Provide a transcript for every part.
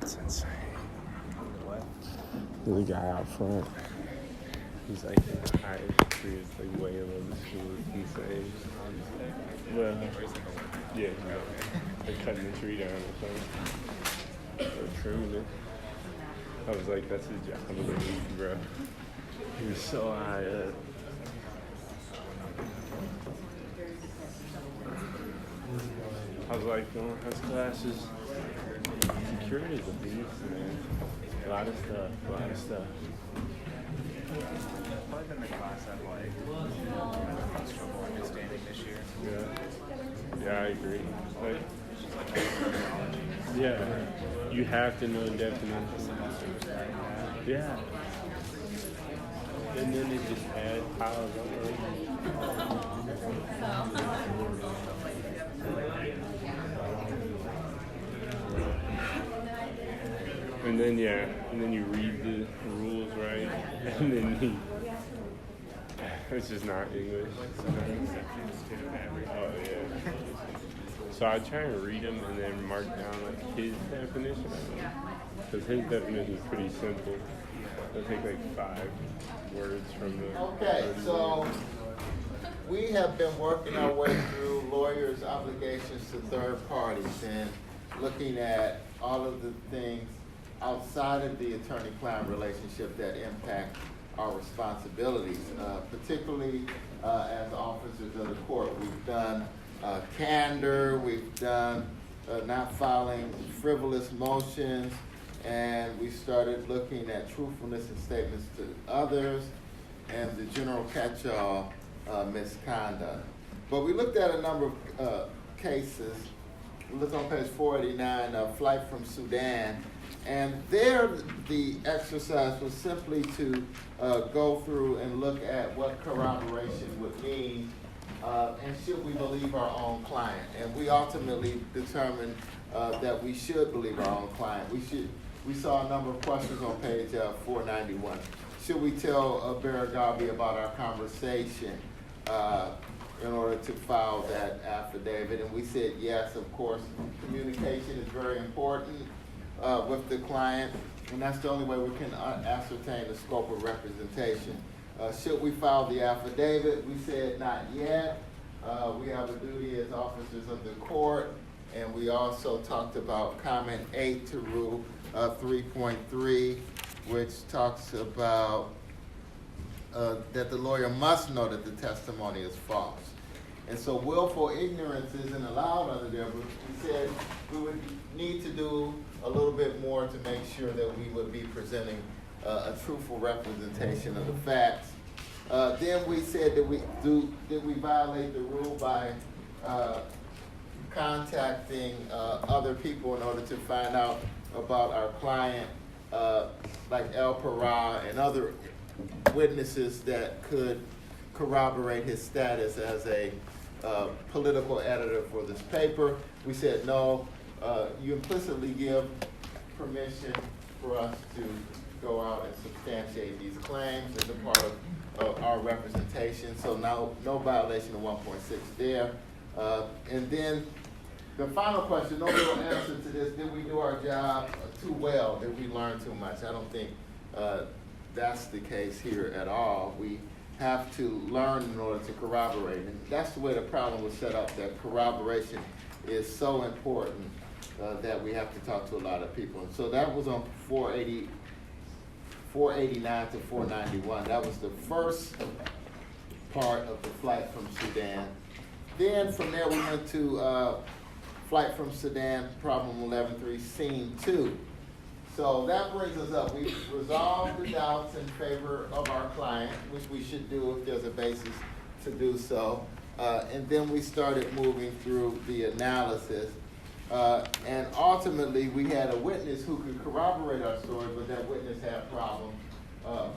That's insane. What? There's a guy out front. He's like the highest tree. It's like way above the school. It's insane. Well, yeah, they're cutting the tree down or something. Or trimming it. I was like, that's his job. I'm gonna leave, bro. He was so high up. I was like, going to classes. Security's a beast, man. A lot of stuff. I've probably been the class that had trouble understanding this year. Yeah, I agree. Like, It's just like terminology. yeah, you have to know definitions. Yeah. And then it just piles up. And then you read the rules right, and then it's just not English. Oh yeah. So I try and read them and then mark down like his definition of them, because his definition is pretty simple. I take like 5 words from the. Okay, so we have been working our way through lawyers' obligations to third parties and looking at all of the things outside of the attorney-client relationship that impact our responsibilities, particularly as officers of the court. We've done candor, we've done not filing frivolous motions, and we started looking at truthfulness in statements to others and the general catch-all misconduct. But we looked at a number of cases. We looked on page 489, Flight from Sudan, and there the exercise was simply to go through and look at what corroboration would mean and should we believe our own client. And we ultimately determined that we should believe our own client. We saw a number of questions on page 491. Should we tell Baragabi about our conversation in order to file that affidavit? And we said yes, of course. Communication is very important with the client, and that's the only way we can ascertain the scope of representation. Should we file the affidavit? We said not yet. We have a duty as officers of the court, and we also talked about comment 8 to rule 3.3, which talks about that the lawyer must know that the testimony is false. And so willful ignorance isn't allowed under there, but we said we would need to do a little bit more to make sure that we would be presenting a truthful representation of the facts. Then we said did we violate the rule by contacting other people in order to find out about our client, like El Parra and other witnesses that could corroborate his status as a political editor for this paper. We said no. You implicitly give permission for us to go out and substantiate these claims as a part of our representation. So no violation of 1.6 there. And then the final question, no real answer to this: did we do our job too well? Did we learn too much? I don't think that's the case here at all. We have to learn in order to corroborate, and that's the way the problem was set up, that corroboration is so important that we have to talk to a lot of people. And so that was on 489 to 491. That was the first part of the Flight from Sudan. Then from there we went to Flight from Sudan, problem 11.3, scene 2. So that brings us up. We've resolved the doubts in favor of our client, which we should do if there's a basis to do so. And then we started moving through the analysis. And ultimately, we had a witness who could corroborate our story, but that witness had problems.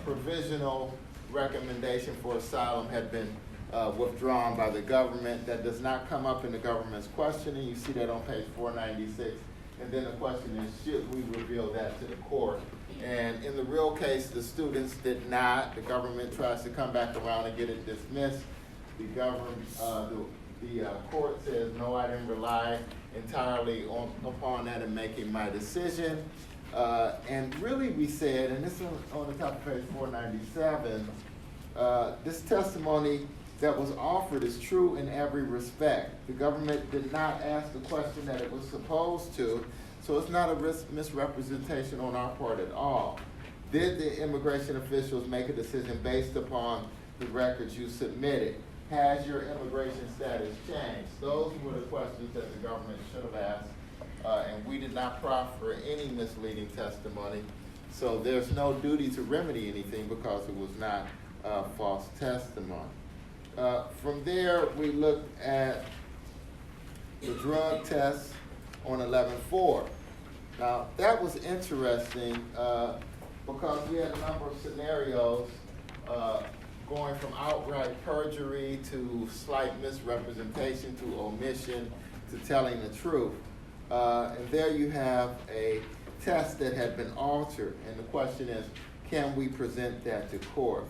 Provisional recommendation for asylum had been withdrawn by the government. That does not come up in the government's questioning. You see that on page 496. And then the question is, should we reveal that to the court? And in the real case, the students did not. The government tries to come back around and get it dismissed. The court says, no, I didn't rely entirely upon that in making my decision. And really we said, and this is on the top of page 497, this testimony that was offered is true in every respect. The government did not ask the question that it was supposed to, so it's not a misrepresentation on our part at all. Did the immigration officials make a decision based upon the records you submitted? Has your immigration status changed? Those were the questions that the government should have asked, and we did not proffer any misleading testimony. So there's no duty to remedy anything because it was not false testimony. From there, we looked at the drug test on 11-4. Now, that was interesting because we had a number of scenarios going from outright perjury to slight misrepresentation to omission to telling the truth. And there you have a test that had been altered, and the question is, can we present that to court?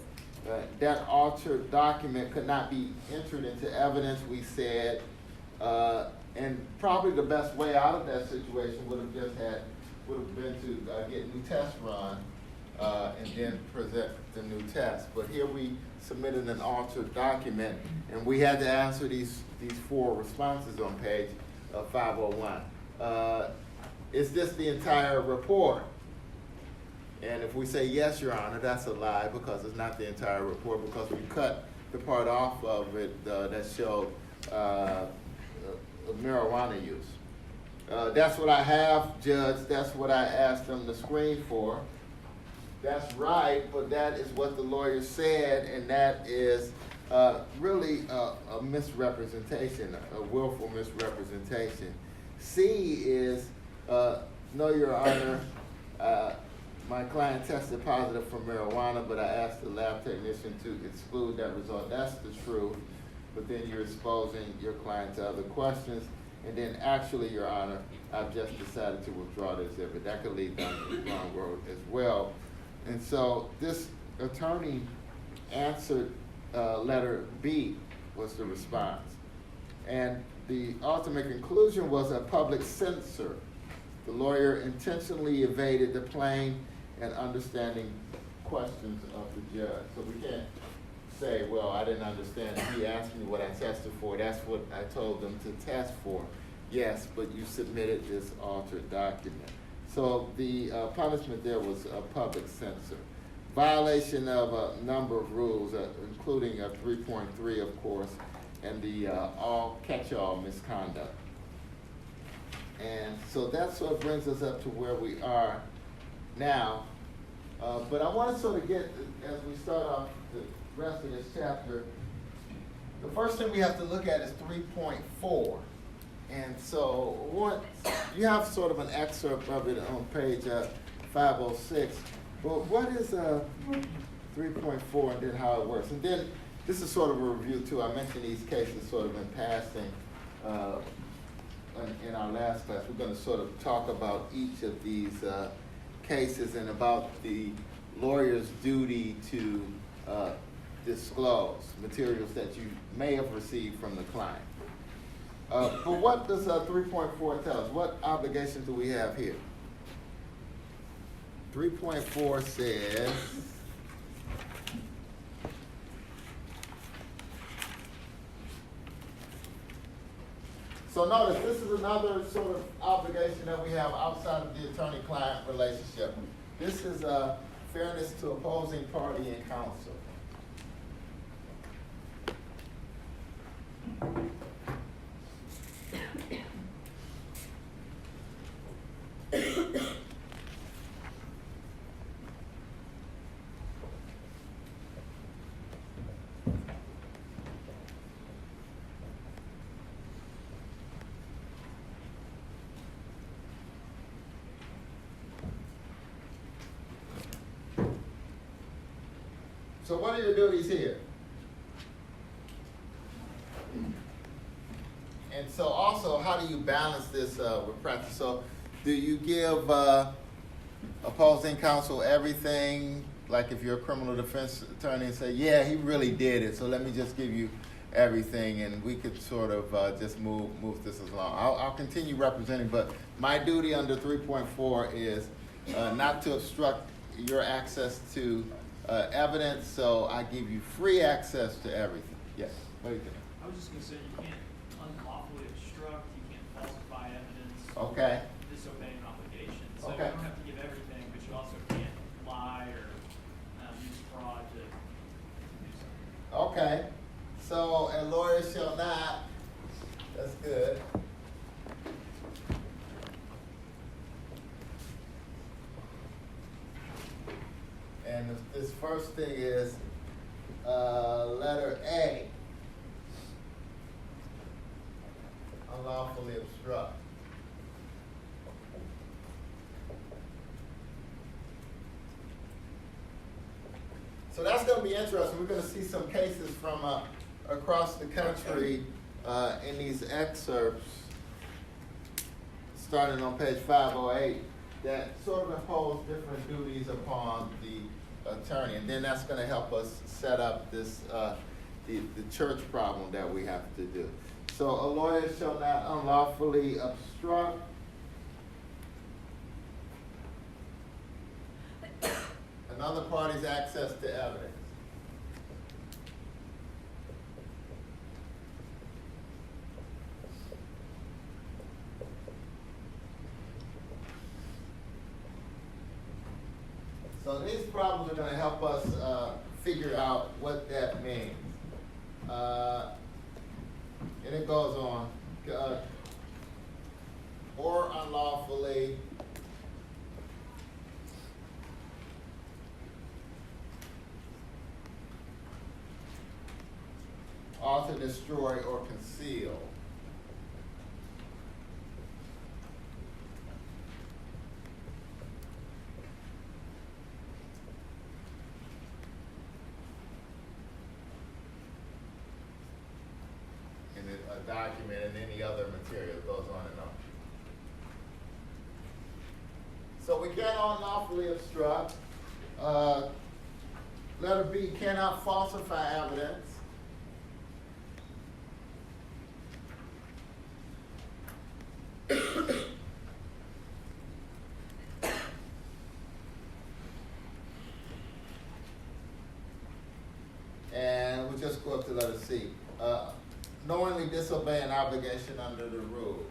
That altered document could not be entered into evidence, we said, and probably the best way out of that situation would have been to get new tests run and then present the new test. But here we submitted an altered document, and we had to answer these 4 responses on page 501. Is this the entire report? And if we say yes, Your Honor, that's a lie because it's not the entire report, because we cut the part off of it that showed marijuana use. That's what I have, Judge. That's what I asked them to screen for. That's right, but that is what the lawyer said, and that is really a misrepresentation, a willful misrepresentation. C is, no, Your Honor, my client tested positive for marijuana, but I asked the lab technician to exclude that result. That's the truth, but then you're exposing your client to other questions. And then actually, Your Honor, I've just decided to withdraw the exhibit. That could lead down the wrong road as well. And so this attorney answered letter B was the response. And the ultimate conclusion was a public censor. The lawyer intentionally evaded the plain and understanding questions of the judge. So we can't say, well, I didn't understand. He asked me what I tested for. That's what I told them to test for. Yes, but you submitted this altered document. So the punishment there was a public censor. Violation of a number of rules, including 3.3, of course, and the catch-all misconduct. And so that's what brings us up to where we are now. But I want to sort of get, as we start off the rest of this chapter, the first thing we have to look at is 3.4. And so you have sort of an excerpt of it on page 506. But what is 3.4 and then how it works? And then this is sort of a review too. I mentioned these cases sort of in passing in our last class. We're going to sort of talk about each of these cases and about the lawyer's duty to disclose materials that you may have received from the client. But what does 3.4 tell us? What obligation do we have here? 3.4 says, so notice this is another sort of obligation that we have outside of the attorney-client relationship. This is fairness to opposing party and counsel. So what are your duties here? And so also, how do you balance this with practice? So do you give opposing counsel everything? Like if you're a criminal defense attorney and say, yeah, he really did it, so let me just give you everything, and we could sort of just move this along. I'll continue representing, but my duty under 3.4 is not to obstruct your access to evidence, so I give you free access to everything. Yes, what do you think? I was just gonna say, you can't unlawfully obstruct, you can't falsify evidence. Okay. Disobey an obligation. So you Okay. don't have to give everything, but you also can't lie or use fraud to do something. Okay, so, and lawyers shall not, that's good. And this first thing is, letter A. Unlawfully obstruct. So that's going to be interesting. We're going to see some cases from across the country in these excerpts, starting on page 508, that sort of impose different duties upon the attorney. And then that's going to help us set up this the church problem that we have to do. So a lawyer shall not unlawfully obstruct another party's access to evidence. So these problems are going to help us figure out what that means. And it goes on. Or unlawfully author, destroy, or conceal. In a document and any other material, goes on and on. So we cannot unlawfully obstruct. Letter B, cannot falsify evidence. And we'll just go up to letter C. Knowingly disobey an obligation under the rules.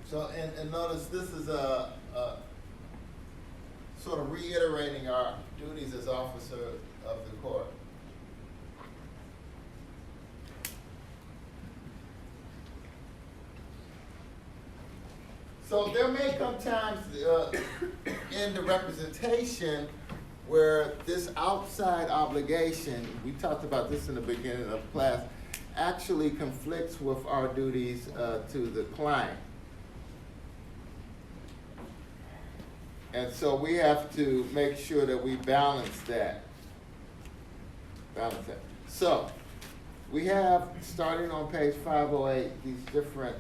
So, and notice this is a sort of reiterating our duties as officer of the court. So there may come times in the representation where this outside obligation, we talked about this in the beginning of class, actually conflicts with our duties to the client. And so we have to make sure that we balance that. So we have, starting on page 508, these different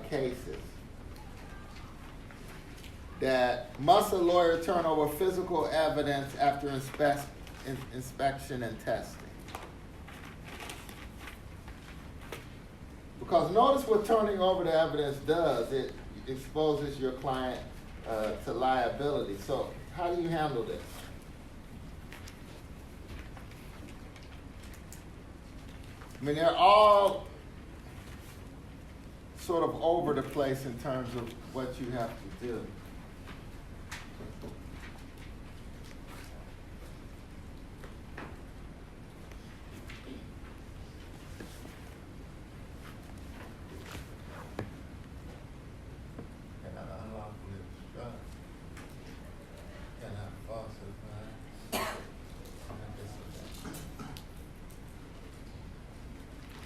cases. That must a lawyer turn over physical evidence after inspection and testing? Because notice what turning over the evidence does. It exposes your client to liability. So how do you handle this? I mean, they're all sort of over the place in terms of what you have to do.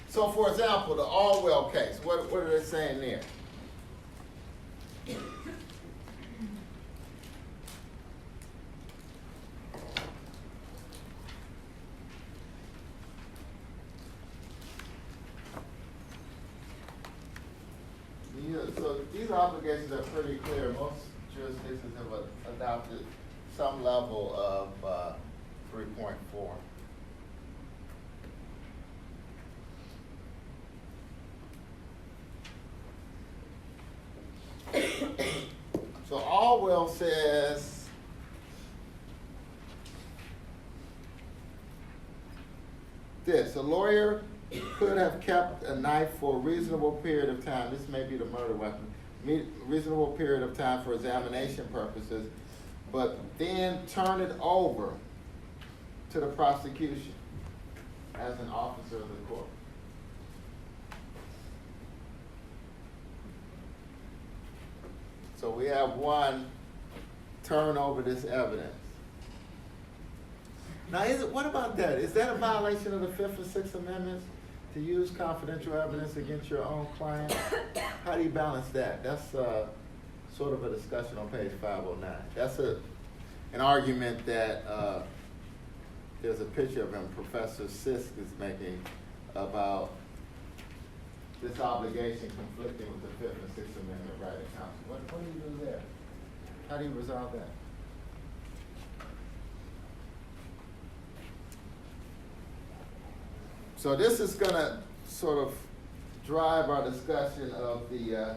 So, for example, the Allwell case, what are they saying there? so these obligations are pretty clear. Most jurisdictions have adopted some level of 3.4. So Allwell says this: a lawyer could have kept a knife for a reasonable period of time. This may be the murder weapon. Reasonable period of time for examination purposes, but then turn it over to the prosecution as an officer of the court. So we have one, turn over this evidence. Now, what about that? Is that a violation of the Fifth and Sixth Amendments to use confidential evidence against your own client? How do you balance that? That's sort of a discussion on page 509. That's an argument that there's a picture of him, Professor Sisk is making about this obligation conflicting with the Fifth and Sixth Amendment right of counsel. What do you do there? How do you resolve that? So this is going to sort of drive our discussion of the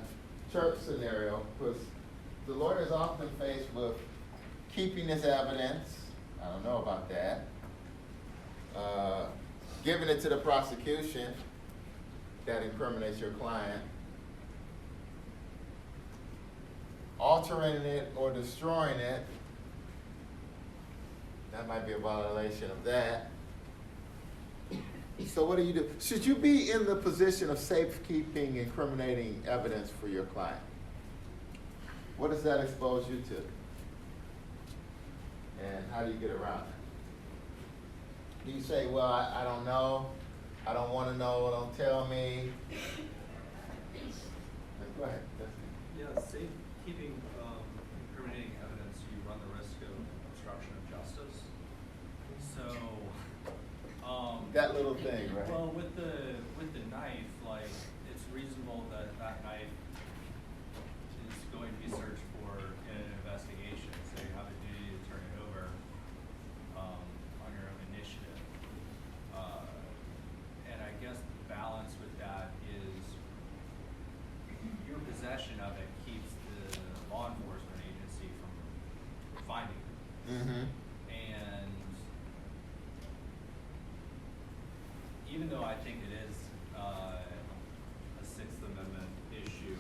church scenario, because the lawyer is often faced with keeping this evidence. I don't know about that. Giving it to the prosecution that incriminates your client. Altering it or destroying it. That might be a violation of that. So what do you do? Should you be in the position of safekeeping incriminating evidence for your client? What does that expose you to? And how do you get around it? Do you say, well, I don't know, I don't want to know, don't tell me? Go ahead. Yeah, safekeeping incriminating evidence, you run the risk of obstruction of justice. So, that little thing, right? well, with the knife, like, it's reasonable that that knife is going to be searched for in an investigation. So you have a duty to turn it over on your own initiative. And I guess the balance with that is your possession of it keeps the law enforcement agency from finding it. Mm-hmm. And even though I think it is a Sixth Amendment issue,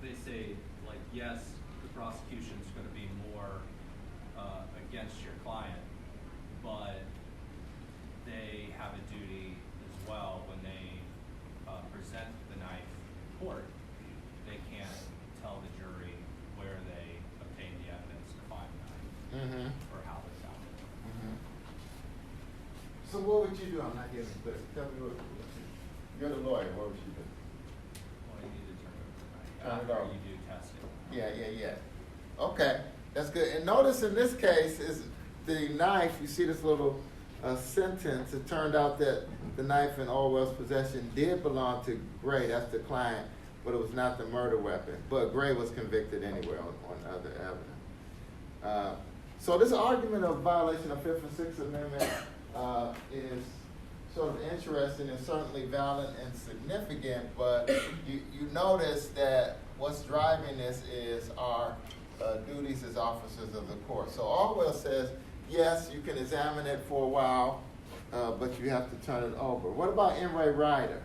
they say, like, yes, the prosecution's going to be more against your client, but they have a duty as well when they present the knife in court. They can't tell the jury where they obtained the evidence to find the knife. Mm-hmm. Or how they found it. Mm-hmm. So what would you do? I'm not getting clear. Tell me what you're the lawyer. What would you do? Well, you need to turn over the knife Turn it after over. you do testing. Yeah. Okay, that's good. And notice in this case is the knife. You see this little sentence. It turned out that the knife in Orwell's possession did belong to Gray. That's the client, but it was not the murder weapon. But Gray was convicted anyway on other evidence. So this argument of violation of Fifth and Sixth Amendment is sort of interesting and certainly valid and significant, but you notice that what's driving this is our duties as officers of the court. So Orwell says, yes, you can examine it for a while, but you have to turn it over. What about N. Ray Ryder?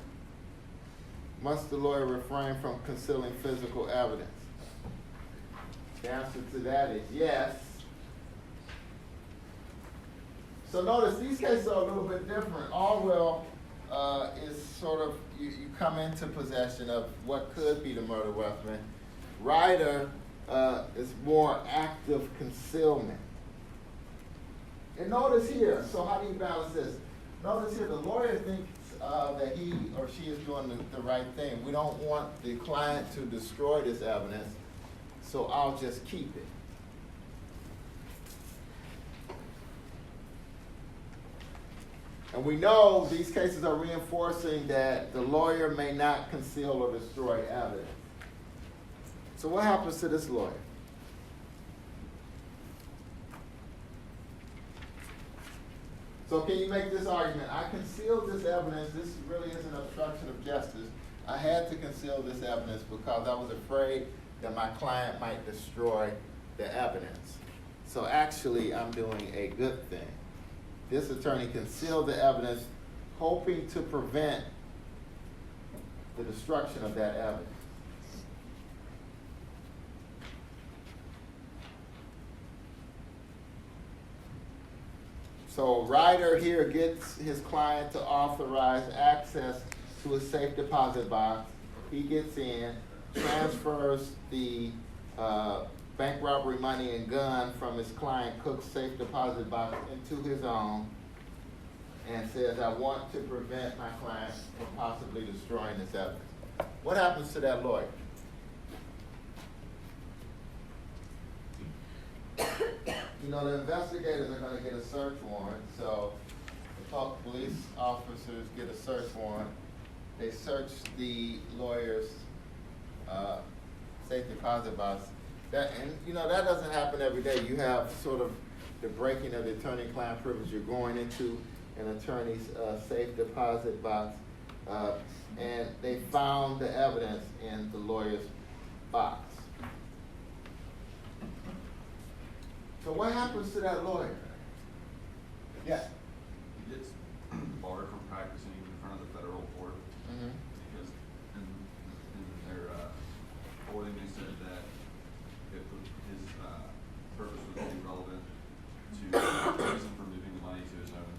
Must the lawyer refrain from concealing physical evidence? The answer to that is yes. So notice these cases are a little bit different. Orwell is sort of, you come into possession of what could be the murder weapon. Ryder is more active concealment. And notice here, so how do you balance this? Notice here, the lawyer thinks that he or she is doing the right thing. We don't want the client to destroy this evidence, so I'll just keep it. And we know these cases are reinforcing that the lawyer may not conceal or destroy evidence. So what happens to this lawyer? So can you make this argument? I concealed this evidence. This really is an obstruction of justice. I had to conceal this evidence because I was afraid that my client might destroy the evidence. So actually, I'm doing a good thing. This attorney concealed the evidence, hoping to prevent the destruction of that evidence. So Ryder here gets his client to authorize access to a safe deposit box. He gets in, transfers the bank robbery money and gun from his client Cook's safe deposit box into his own, and says, I want to prevent my client from possibly destroying this evidence. What happens to that lawyer? You know, the investigators are going to get a search warrant, so the Polk police officers get a search warrant. They search the lawyer's safe deposit box. That doesn't happen every day. You have sort of the breaking of the attorney-client privilege. You're going into an attorney's safe deposit box, and they found the evidence in the lawyer's box. So what happens to that lawyer? Yeah. He gets barred from practicing in front of the federal court because in their reporting they said that his purpose would be relevant to the reason for moving the money to his own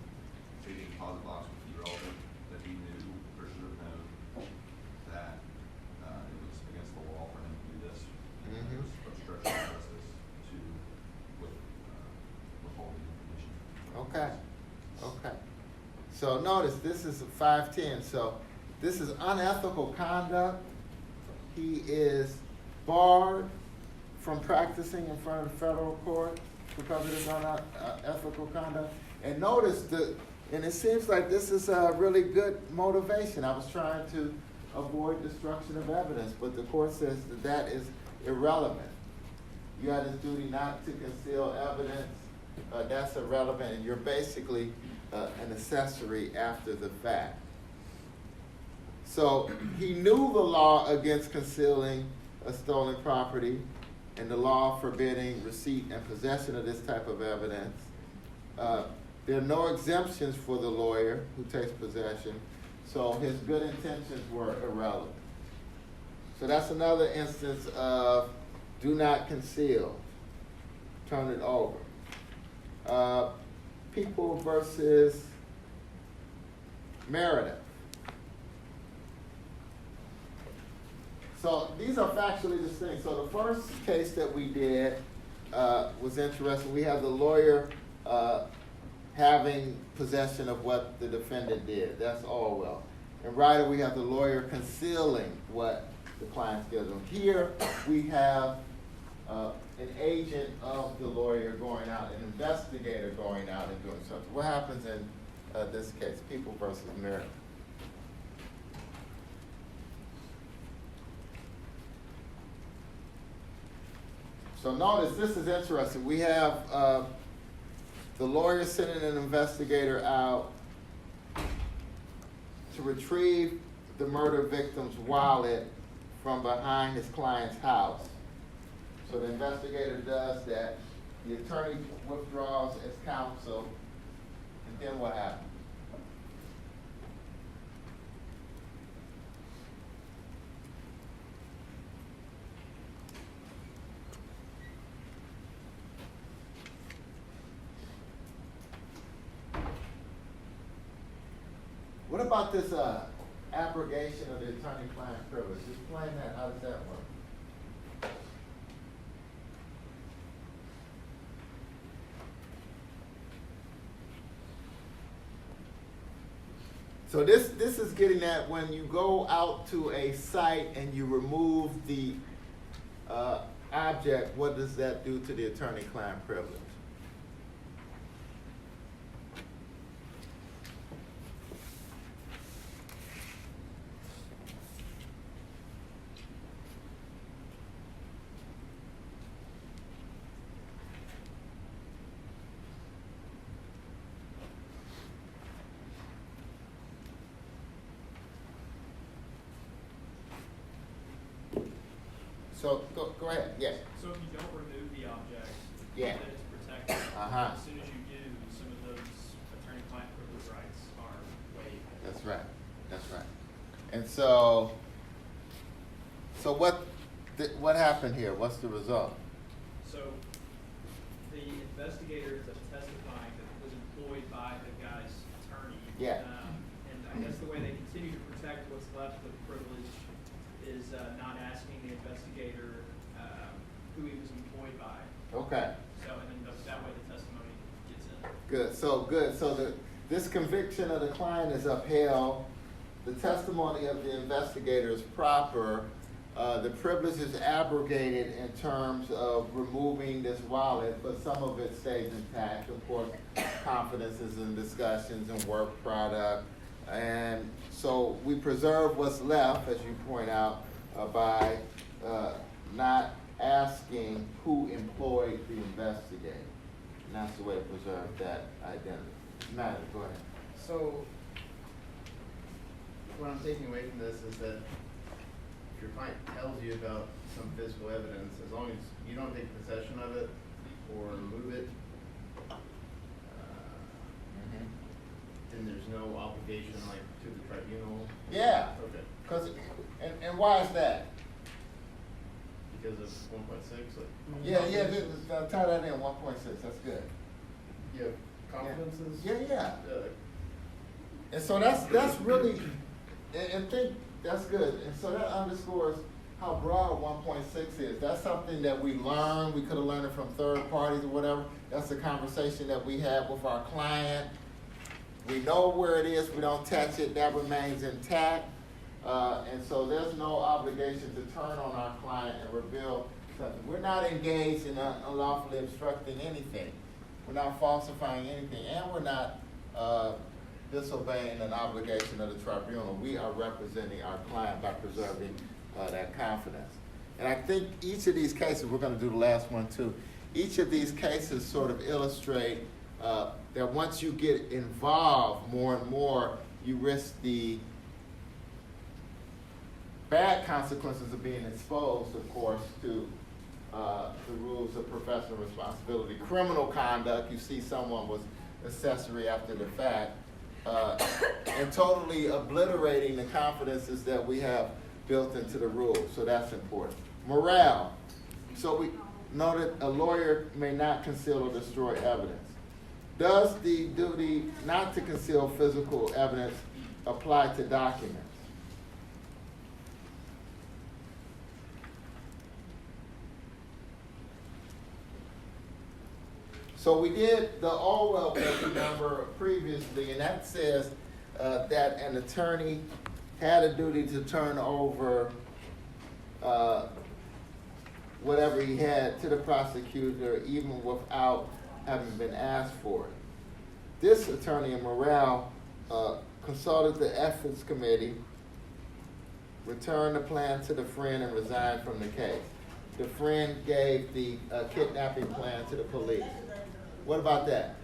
safe deposit box would be relevant, that he knew or should have known that it was against the law for him to do this. And it was obstruction of justice to withhold the information. Okay. So notice this is a 510. So this is unethical conduct. He is barred from practicing in front of the federal court because of his unethical conduct. And notice and it seems like this is a really good motivation. I was trying to avoid destruction of evidence, but the court says that is irrelevant. You had this duty not to conceal evidence. That's irrelevant, and you're basically an accessory after the fact. So he knew the law against concealing a stolen property and the law forbidding receipt and possession of this type of evidence. There are no exemptions for the lawyer who takes possession, so his good intentions were irrelevant. So that's another instance of do not conceal. Turn it over. People versus Meredith. So these are factually distinct. So the first case that we did was interesting. We have the lawyer having possession of what the defendant did. That's Orwell. In Ryder, we have the lawyer concealing what the client's given him. Here, we have an agent of the lawyer going out, an investigator going out and doing something. What happens in this case, People versus Meredith? So notice, this is interesting. We have the lawyer sending an investigator out to retrieve the murder victim's wallet from behind his client's house. So the investigator does that. The attorney withdraws as counsel, and then what happens? What about this abrogation of the attorney-client privilege? Explain that. How does that work? So this is getting at when you go out to a site and you remove the object, what does that do to the attorney-client privilege? So, go ahead, yes. So if you don't remove the object, Yeah. then it's protected. Uh-huh. As soon as you do, some of those attorney-client privilege rights are waived. That's right, that's right. And so what happened here? What's the result? So the investigators that testifying that was employed by the guy's attorney. Yeah. And I guess the way they continue to protect what's left of the privilege is not asking the investigator who he was employed by. Okay, So, and then that way the testimony gets in. good, so this conviction of the client is upheld, the testimony of the investigator is proper, the privilege is abrogated in terms of removing this wallet, but some of it stays intact, of course, confidences and discussions and work product. And so we preserve what's left, as you point out, by not asking who employed the investigator. And that's the way to preserve that identity. Matt, go ahead. So, what I'm taking away from this is that if your client tells you about some physical evidence, as long as you don't take possession of it or remove it, then there's no obligation like to the tribunal. Yeah, Okay. because, and why is that? Because of 1.6, like. Yeah, tie that in, 1.6, that's good. You have confidences? Yeah. Like, And so that's really, and think, that's good. And so that underscores how broad 1.6 is. That's something that we learned, we could have learned it from third parties or whatever. That's a conversation that we had with our client. We know where it is, we don't touch it, that remains intact. And so there's no obligation to turn on our client and reveal something. We're not engaged in unlawfully obstructing anything. We're not falsifying anything, and we're not disobeying an obligation of the tribunal. We are representing our client by preserving that confidence. And I think each of these cases, we're gonna do the last one too, each of these cases sort of illustrate that once you get involved more and more, you risk the bad consequences of being exposed, of course, to the rules of professional responsibility. Criminal conduct, you see someone was accessory after the fact, and totally obliterating the confidences that we have built into the rules, so that's important. Morale, so we know that a lawyer may not conceal or destroy evidence. Does the duty not to conceal physical evidence apply to documents? So we did the Orwell case, remember, previously, and that says that an attorney had a duty to turn over whatever he had to the prosecutor, even without having been asked for it. This attorney in Morale consulted the ethics committee, returned the plan to the friend, and resigned from the case. The friend gave the kidnapping plan to the police. What about that?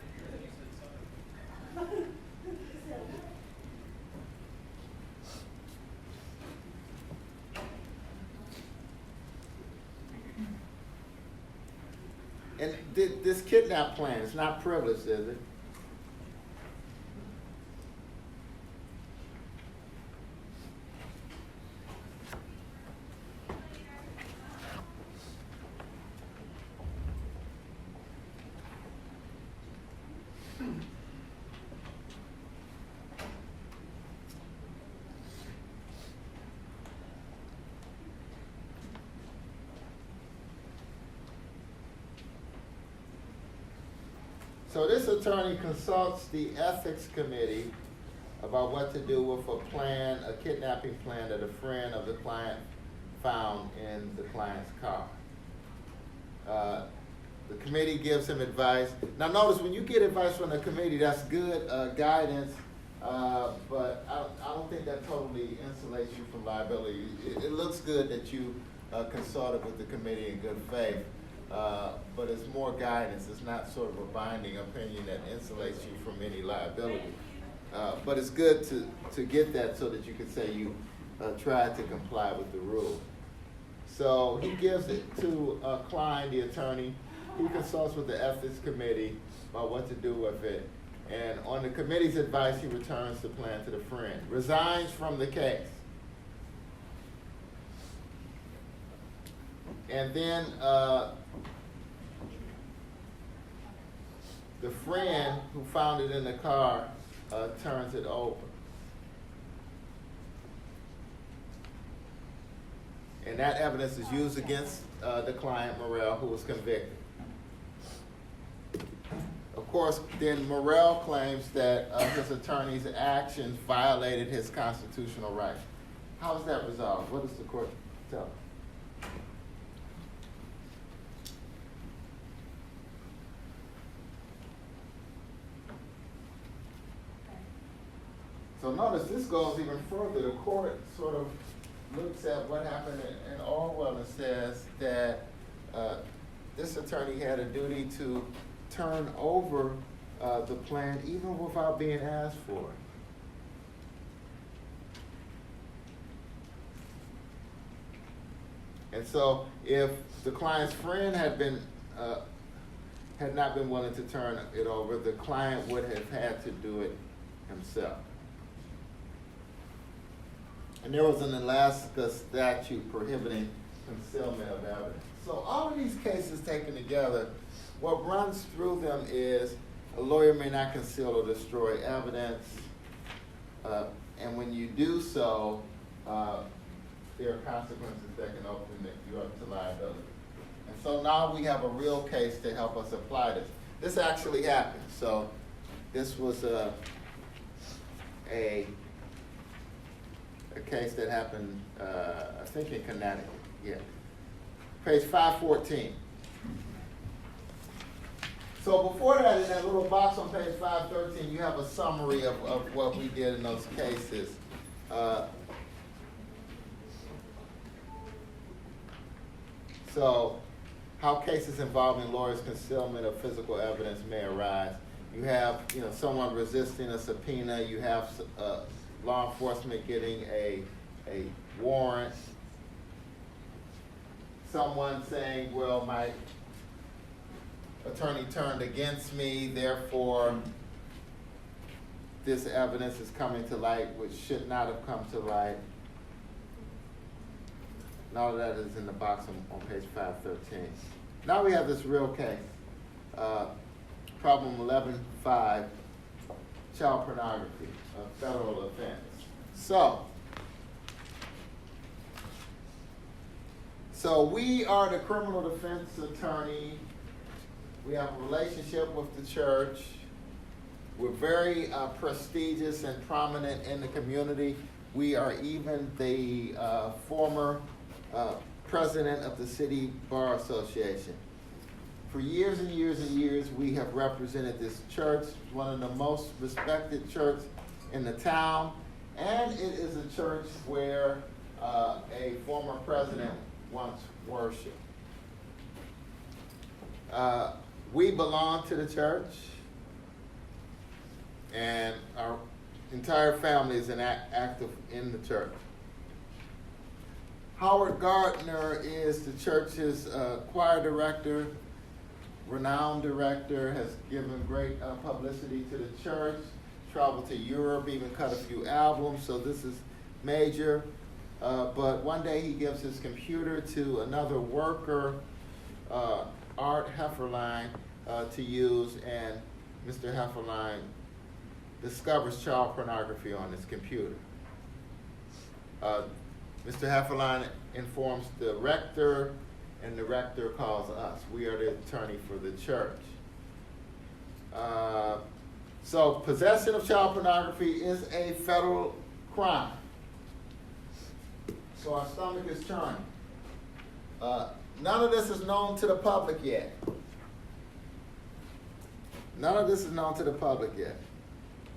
And this kidnap plan is not privileged, is it? So this attorney consults the ethics committee about what to do with a plan, a kidnapping plan that a friend of the client found in the client's car. The committee gives him advice. Now notice, when you get advice from the committee, that's good guidance, but I don't think that totally insulates you from liability. It looks good that you consulted with the committee in good faith. But it's more guidance. It's not sort of a binding opinion that insulates you from any liability. But it's good to get that so that you can say you tried to comply with the rule. So he gives it to Klein, the attorney. He consults with the ethics committee about what to do with it. And on the committee's advice, he returns the plan to the friend, resigns from the case. And then the friend who found it in the car turns it over. And that evidence is used against the client, Morrell, who was convicted. Of course, then Morrell claims that his attorney's actions violated his constitutional rights. How is that resolved? What does the court tell? So notice this goes even further. The court sort of looks at what happened in Orwell and says that this attorney had a duty to turn over the plan even without being asked for it. And so if the client's friend had not been willing to turn it over, the client would have had to do it himself. And there was an Alaska statute prohibiting concealment of evidence. So all of these cases taken together, what runs through them is a lawyer may not conceal or destroy evidence, and when you do so, there are consequences that can open you up to liability. And so now we have a real case to help us apply this. This actually happened. So this was a case that happened, I think in Connecticut, yeah. Page 514. So before that, in that little box on page 513, you have a summary of what we did in those cases. So how cases involving lawyers' concealment of physical evidence may arise. You have, someone resisting a subpoena. You have law enforcement getting a warrant. Someone saying, well, my attorney turned against me, therefore this evidence is coming to light which should not have come to light. And all of that is in the box on page 513. Now we have this real case. Problem 11.5, child pornography, a federal offense. So we are the criminal defense attorney. We have a relationship with the church. We're very prestigious and prominent in the community. We are even the former president of the City Bar Association. For years and years and years, we have represented this church, one of the most respected churches in the town, and it is a church where a former president once worshiped. We belong to the church, and our entire family is active in the church. Howard Gardner is the church's choir director, renowned director, has given great publicity to the church, traveled to Europe, even cut a few albums, so this is major. But one day he gives his computer to another worker, Art Hefferline, to use, and Mr. Hefferline discovers child pornography on his computer. Mr. Hefferline informs the rector, and the rector calls us. We are the attorney for the church. So possession of child pornography is a federal crime. So our stomach is churning. None of this is known to the public yet. None of this is known to the public yet.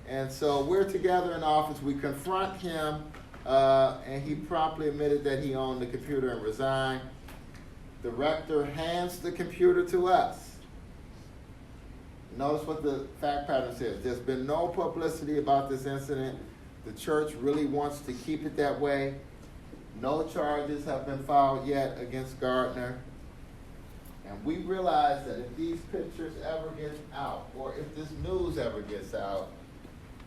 And so we're together in office. We confront him, and he promptly admitted that he owned the computer and resigned. The rector hands the computer to us. Notice what the fact pattern says. There's been no publicity about this incident. The church really wants to keep it that way. No charges have been filed yet against Gardner. And we realize that if these pictures ever get out, or if this news ever gets out,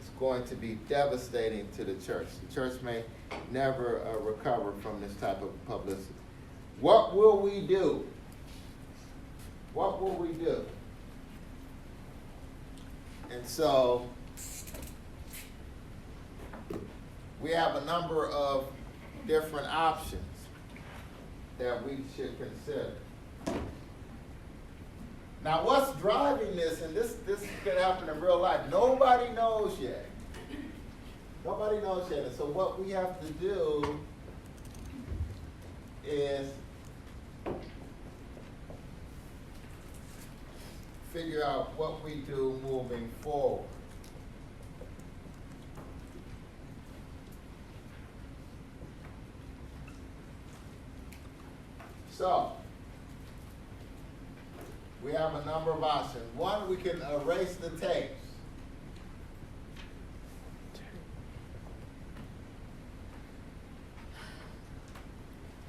it's going to be devastating to the church. The church may never recover from this type of publicity. What will we do? What will we do? And so, we have a number of different options that we should consider. Now, what's driving this, and this could happen in real life, nobody knows yet. Nobody knows yet. And so what we have to do is figure out what we do moving forward. So, we have a number of options. One, we can erase the tapes.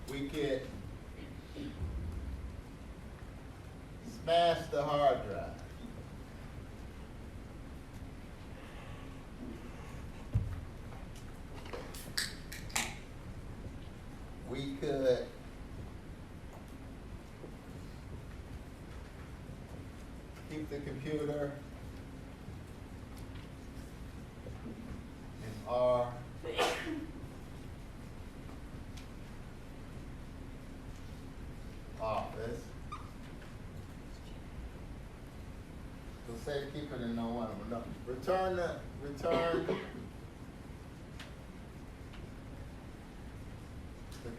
We could smash the hard drive. We could keep the computer in our office. We'll say to keep it in no one. No. Return the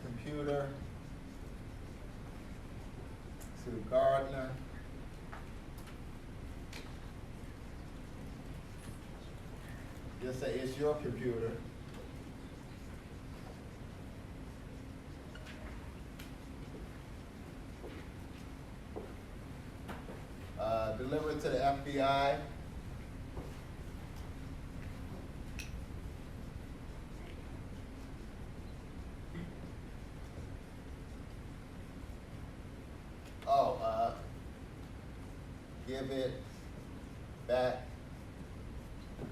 computer to Gardner. Just say it's your computer. Deliver it to the FBI. Give it back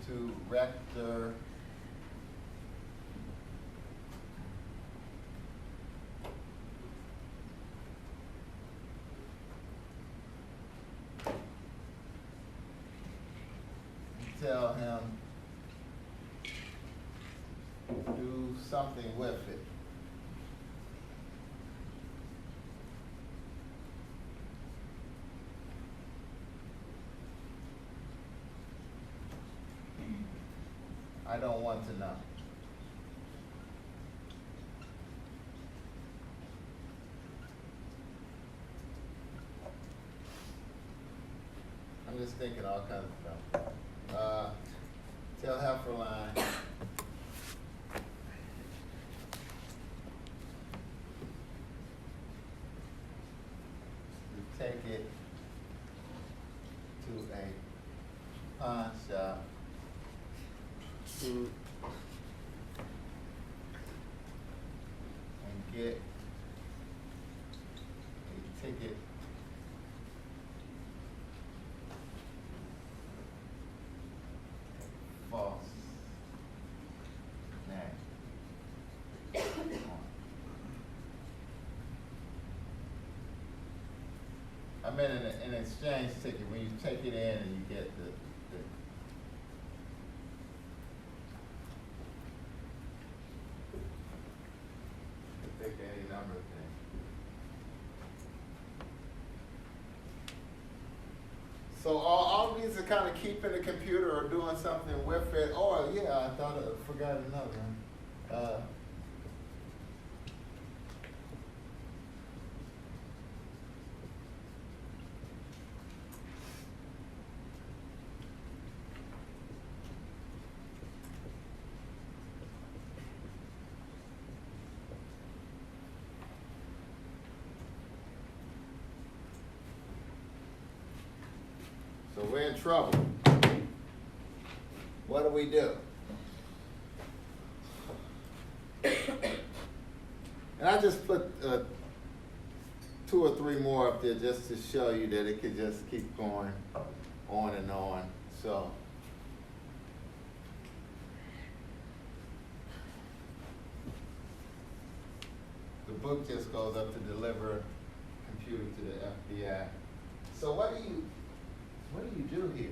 to Rector tell him do something with it. I don't want to know. I'm just thinking all kinds of stuff. Tell Hefferline to take it to a pawn shop and get a ticket false name. I meant an exchange ticket when you take it in and you get the pick any number of things. So all these are kind of keeping the computer or doing something with it. Oh yeah, I forgot another one. So we're in trouble. What do we do? And I just put 2 or 3 more up there just to show you that it could just keep going on and on. So. The book just goes up to deliver computer to the FBI. So what do you do here?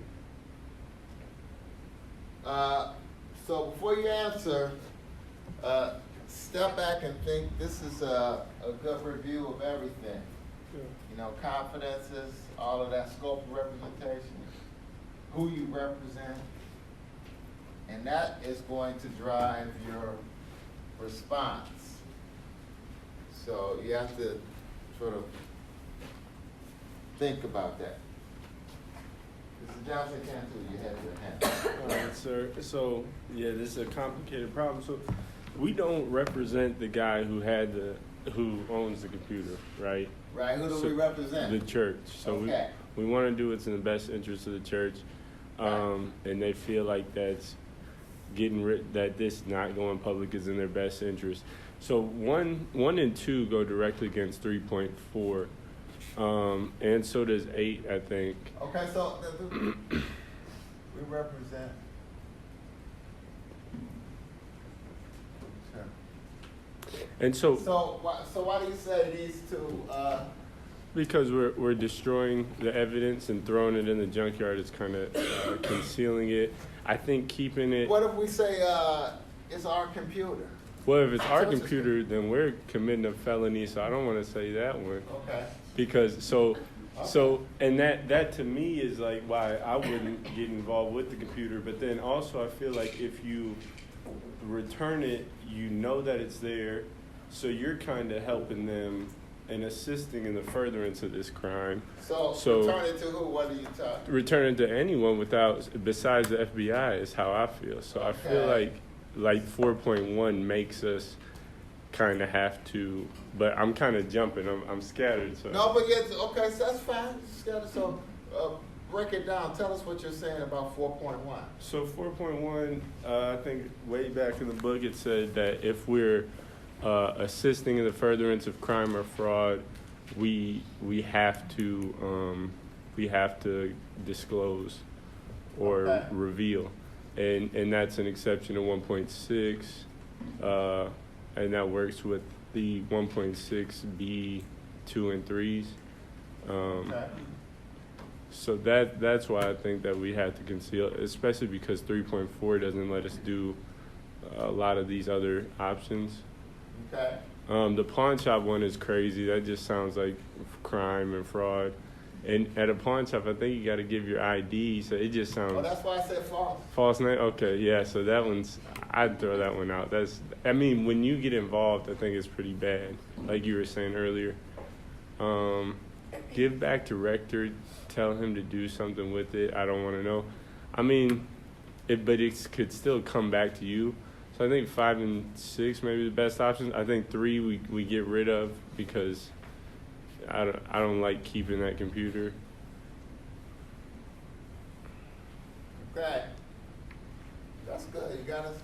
So before you answer, step back and think this is a good review of everything. Yeah. You know, confidences, all of that scope of representation, who you represent, and that is going to drive your response. So you have to sort of think about that. Mr. Johnson Cantu, you have your hand. All right, sir. So, yeah, this is a complicated problem. So, we don't represent the guy who owns the computer, right? Right, who do So, we represent? The church. So Okay. we want to do what's in the best interest of the church, Right. and they feel like that's that this not going public is in their best interest. So 1 and 2 go directly against 3.4, and so does 8, I think. Okay, so we represent. Sure. And so So why do you say these two? because we're destroying the evidence and throwing it in the junkyard is kind of concealing it. I think keeping it. What if we say it's our computer? Well, if it's our So it's- computer, then we're committing a felony. So I don't want to say that one Okay. because and that to me is like why I wouldn't get involved with the computer. But then also I feel like if you return it, you know that it's there, so you're kind of helping them and assisting in the furtherance of this crime. So return it to who? What do you talk? Return it to anyone besides the FBI is how I feel. So I feel Okay. like 4.1 makes us kind of have to, but I'm kind of jumping. I'm scattered. So No, but yes, okay, so that's fine. So break it down. Tell us what you're saying about 4.1. So 4.1, I think way back in the book it said that if we're assisting in the furtherance of crime or fraud, we have to disclose or Okay. reveal, and that's an exception to 1.6, and that works with the 1.6 B2 and 3s. Okay. So that's why I think that we have to conceal, especially because 3.4 doesn't let us do a lot of these other options. Okay. The pawn shop one is crazy. That just sounds like crime and fraud. And at a pawn shop, I think you got to give your ID. So it just sounds Well, that's why I said false. false name. Okay, yeah. So that I'd throw that one out. When you get involved, I think it's pretty bad. Like you were saying earlier. Give back to Rector. Tell him to do something with it. I don't want to know. But it could still come back to you. So I think 5 and 6 may be the best options. I think 3 we get rid of because I don't like keeping that computer. Okay. That's good. You got us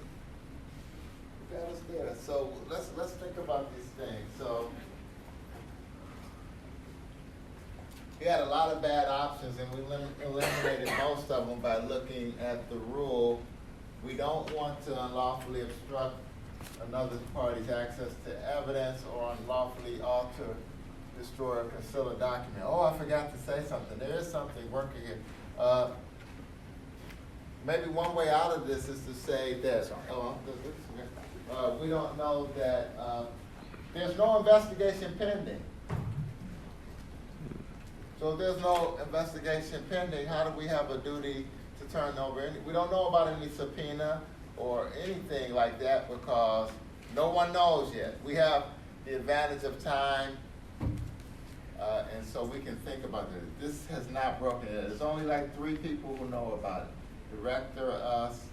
there. So let's think about these things. So we had a lot of bad options, and we eliminated most of them by looking at the rule. We don't want to unlawfully obstruct another party's access to evidence or unlawfully alter, destroy, or conceal a document. Oh, I forgot to say something. There is something working here. Maybe one way out of this is to say that we don't know that there's no investigation pending. So if there's no investigation pending, how do we have a duty to turn over any? We don't know about any subpoena or anything like that because no one knows yet. We have the advantage of time, and so we can think about this. This has not broken yet. There's only like 3 people who know about it. The Director, us,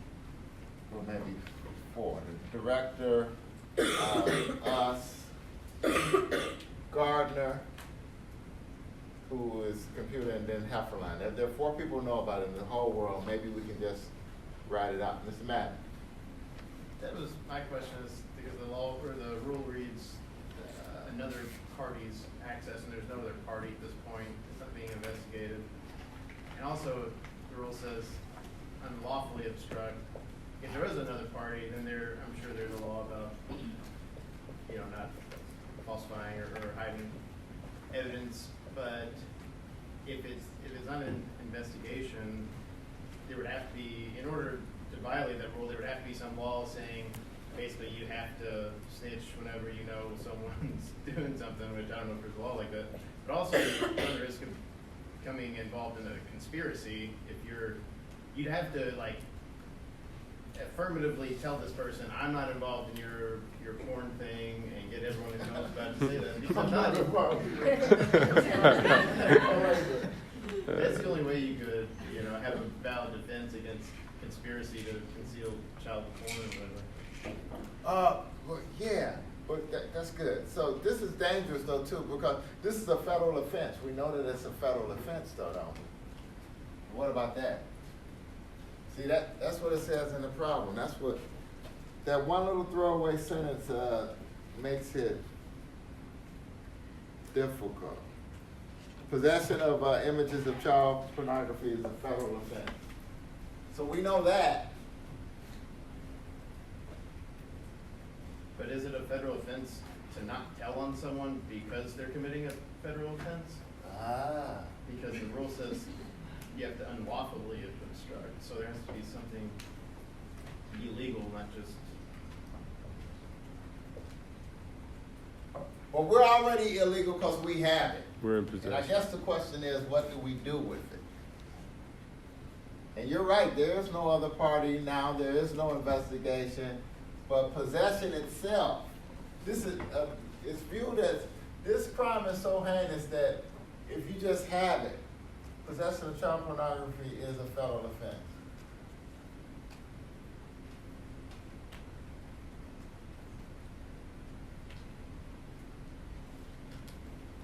or maybe 4. The Director, us, Gardner, who is computer, and then Hefferline. There are 4 people who know about it in the whole world. Maybe we can just write it out. Mr. Madden. That was my question, is because the law or the rule reads another party's access and there's no other party at this point, it's not being investigated. And also, the rule says unlawfully obstruct. If there is another party, then I'm sure there's a law about, not falsifying or hiding evidence. But if it's on an investigation, there would have to be, in order to violate that rule, there would have to be some law saying basically you have to snitch whenever you know someone's doing something, which I don't know if there's a law like that. But also, you run the risk of becoming involved in a conspiracy if you'd have to affirmatively tell this person, I'm not involved in your porn thing, and get everyone who knows about to say that. Because I'm not involved. That's the only way you could, have a valid defense against conspiracy to conceal child porn or whatever. Well, yeah, but that's good. So this is dangerous though too, because this is a federal offense. We know that it's a federal offense though, don't we? What about that? See, that's what it says in the problem. That's what, that one little throwaway sentence makes it difficult. Possession of images of child pornography is a federal offense. So we know that. But is it a federal offense to not tell on someone because they're committing a federal offense? Ah. Because the rule says you have to unlawfully obstruct, so there has to be something illegal, not just. Well, we're already illegal because we have it. We're in possession. And I guess the question is, what do we do with it? And you're right, there is no other party now, there is no investigation, but possession itself, this is, it's viewed as, this crime is so heinous that if you just have it, possession of child pornography is a federal offense.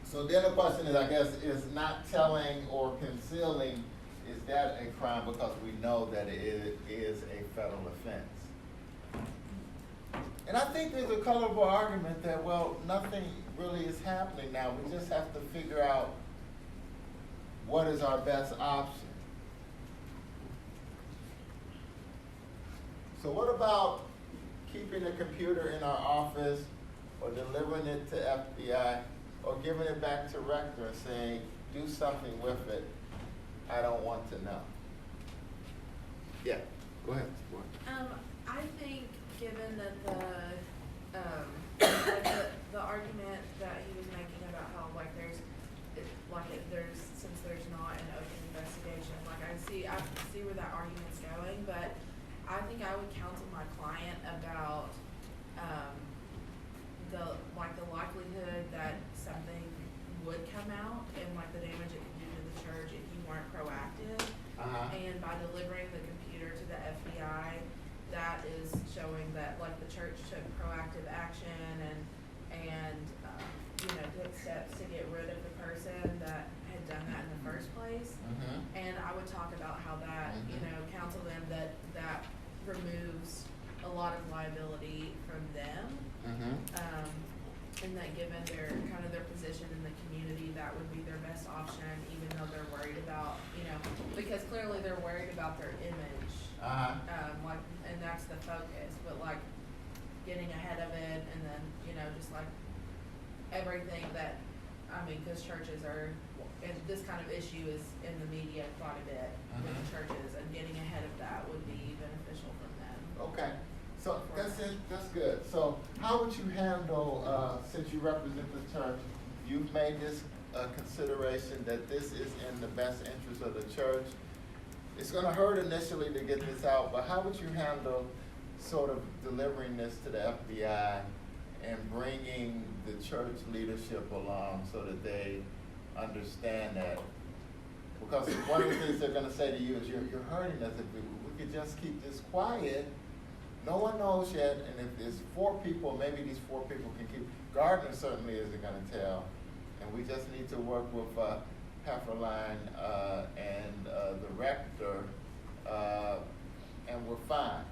So then the question is, I guess, is not telling or concealing, is that a crime? Because we know that it is a federal offense. And I think there's a colorful argument that, well, nothing really is happening now. We just have to figure out what is our best option. So what about keeping a computer in our office or delivering it to FBI or giving it back to Rector and saying, do something with it? I don't want to know. Yeah, go ahead. I think given that the argument that he was making about how since there's not an open investigation, I see where that argument's going, but I think I would counsel my client about the likelihood that something would come out and the damage it could do to the church if you weren't proactive. And by delivering the computer to the FBI, that is showing that the church took proactive action and took steps to get rid of the person that had done that in the first place. And I would talk about how that, counsel them that removes a lot of liability from them. And that given their position in the community, that would be their best option, even though they're worried about, because clearly they're worried about their image. And that's the focus, but getting ahead of it and then, just everything that, because churches are, and this kind of issue is in the media quite a bit with the churches, and getting ahead of that would be beneficial from them. Okay. So that's it. That's good. So how would you handle, since you represent the church, you've made this consideration that this is in the best interest of the church. It's going to hurt initially to get this out, but how would you handle sort of delivering this to the FBI and bringing the church leadership along so that they understand that? Because one of the things they're going to say to you is, you're hurting us. If we could just keep this quiet, no one knows yet, and if there's 4 people, maybe these 4 people can keep. Gardner certainly isn't going to tell, and we just need to work with Hefferline and the rector, and we're fine.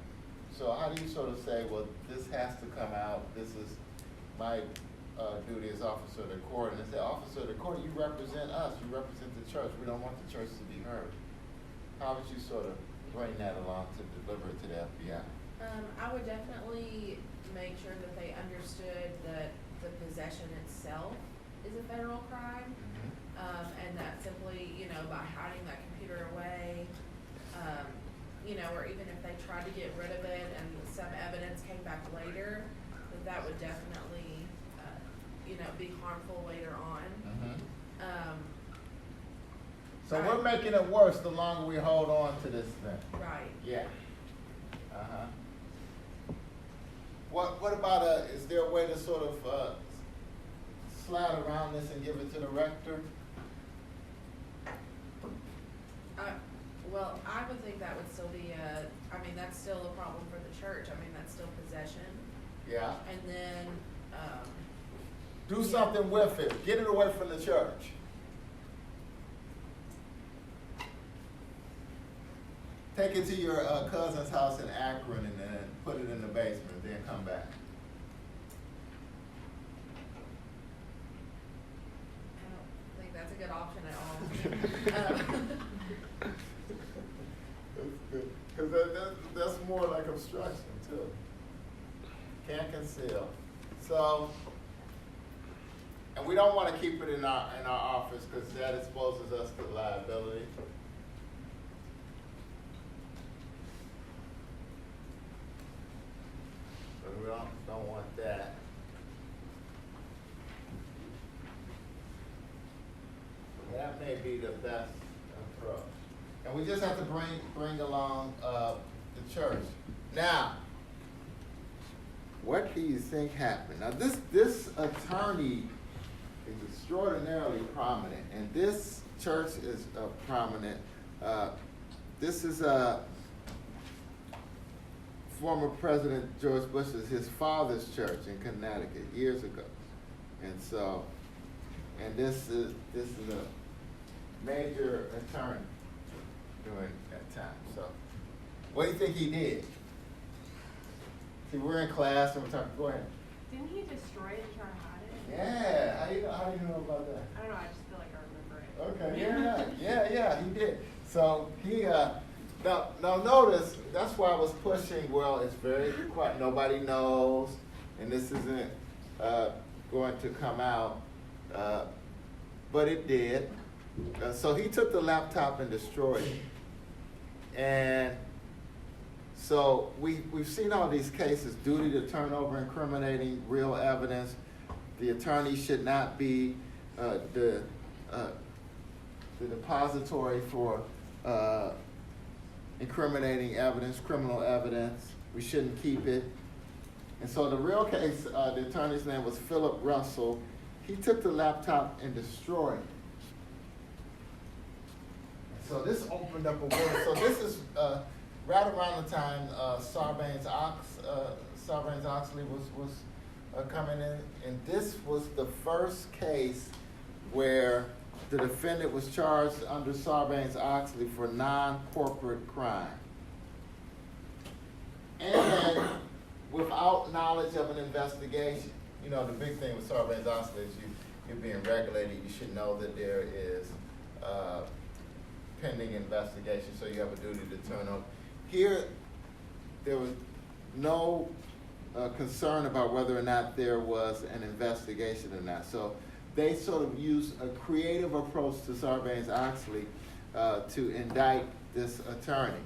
So how do you sort of say, well, this has to come out, this is might duty as officer of the court, and they say, officer of the court, you represent us, you represent the church, we don't want the church to be hurt. How would you sort of bring that along to deliver it to the FBI? I would definitely make sure that they understood that the possession itself is a federal crime. And that simply, you know, by hiding that computer away, you know, or even if they tried to get rid of it and some evidence came back later, that would definitely, you know, be harmful later on. So we're making it worse the longer we hold on to this thing. Right. Yeah. What about is there a way to sort of slide around this and give it to the rector? Well, I would think that would still be I mean, that's still a problem for the church. I mean, that's still possession. Yeah. And then, Do something with it. Get it away from the church. Take it to your cousin's house in Akron and then put it in the basement, then come back. I don't think that's a good option at all. Because that's more like obstruction too. Can't conceal. So, and we don't want to keep it in our office because that exposes us to liability. But we don't want that. That may be the best approach. And we just have to bring along the church. Now, what do you think happened? Now, this attorney is extraordinarily prominent, and this church is prominent. This is former President George Bush's, his father's church in Connecticut years ago, and so, and this is a major attorney during that time. So, what do you think he did? See, we're in class and we're talking. Go ahead. Didn't he destroy it and try to hide it? Yeah. How do you know about that? I don't know. I just feel like I remember it. Okay. Yeah. He did. So he now notice that's why I was pushing. Well, it's very quiet. Nobody knows, and this isn't going to come out, but it did. So he took the laptop and destroyed it, and so we've seen all these cases, duty to turn over incriminating real evidence. The attorney should not be the depository for incriminating evidence, criminal evidence. We shouldn't keep it. And so the real case, the attorney's name was Philip Russell. He took the laptop and destroyed it. So this opened up a world. So this is right around the time Sarbanes-Oxley was coming in, and this was the first case where the defendant was charged under Sarbanes-Oxley for non-corporate crime, and without knowledge of an investigation. You know, the big thing with Sarbanes-Oxley is you're being regulated. You should know that there is pending investigation, so you have a duty to turn over. Here, there was no concern about whether or not there was an investigation or not. So they sort of used a creative approach to Sarbanes-Oxley to indict this attorney.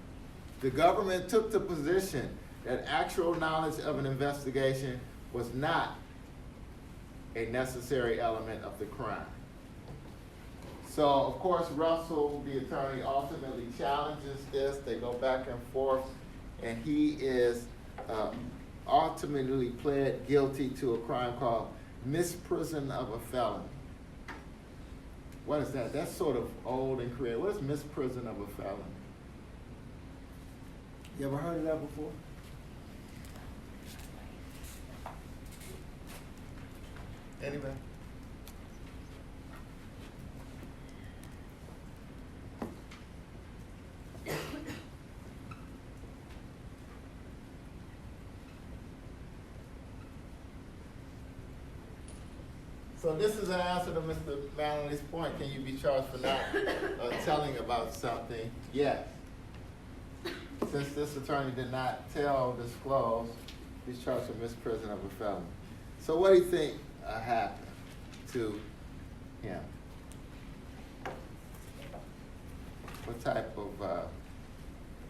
The government took the position that actual knowledge of an investigation was not a necessary element of the crime. So, of course, Russell, the attorney, ultimately challenges this. They go back and forth, and he is ultimately pled guilty to a crime called misprison of a felon. What is that? That's sort of old and creative. What is misprison of a felon? You ever heard of that before? Anybody? So this is an answer to Mr. Maloney's point. Can you be charged for not telling about something? Yes. Since this attorney did not disclose, he's charged with misprision of a felony. So what do you think happened to him? What type of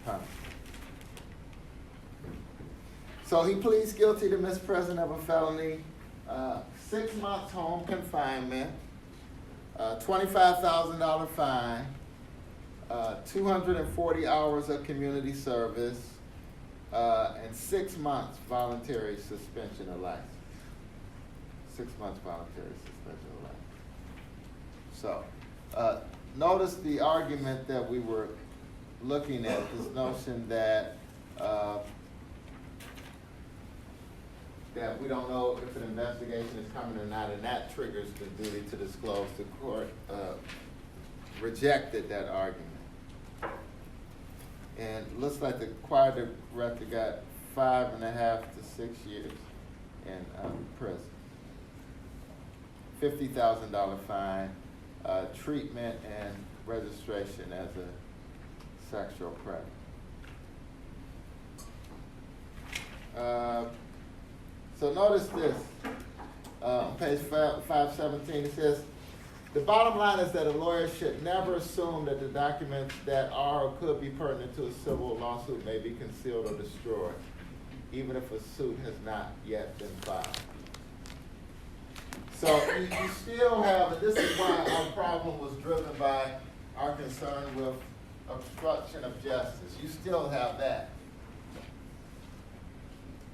punishment? So he pleads guilty to misprision of a felony, 6 months home confinement, $25,000 fine, 240 hours of community service, and 6 months voluntary suspension of license. 6 months voluntary suspension of license. So, notice the argument that we were looking at, this notion that that we don't know if an investigation is coming or not, and that triggers the duty to disclose. The court rejected that argument. And it looks like the choir director got 5.5 to 6 years in prison. $50,000 fine, treatment and registration as a sexual predator. So notice this, on page 517, it says, the bottom line is that a lawyer should never assume that the documents that are or could be pertinent to a civil lawsuit may be concealed or destroyed, even if a suit has not yet been filed. So you still have, and this is why our problem was driven by our concern with obstruction of justice. You still have that.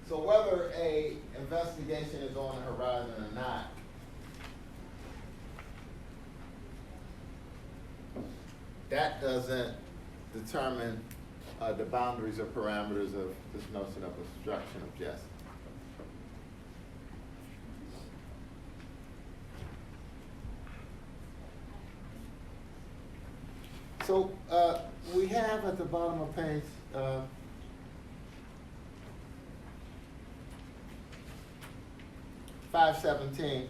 So whether an investigation is on the horizon or not, that doesn't determine the boundaries or parameters of this notion of obstruction of justice. So we have at the bottom of page 517,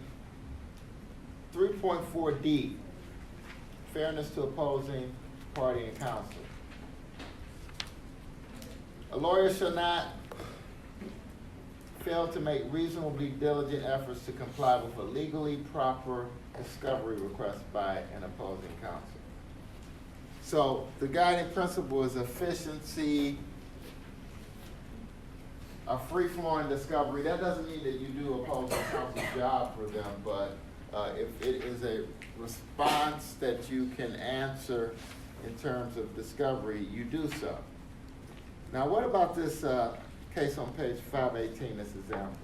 3.4D, fairness to opposing party and counsel. A lawyer shall not fail to make reasonably diligent efforts to comply with a legally proper discovery request by an opposing counsel. So the guiding principle is efficiency, a free-flowing discovery. That doesn't mean that you do opposing counsel's job for them, but if it is a response that you can answer in terms of discovery, you do so. Now, what about this case on page 518, this example?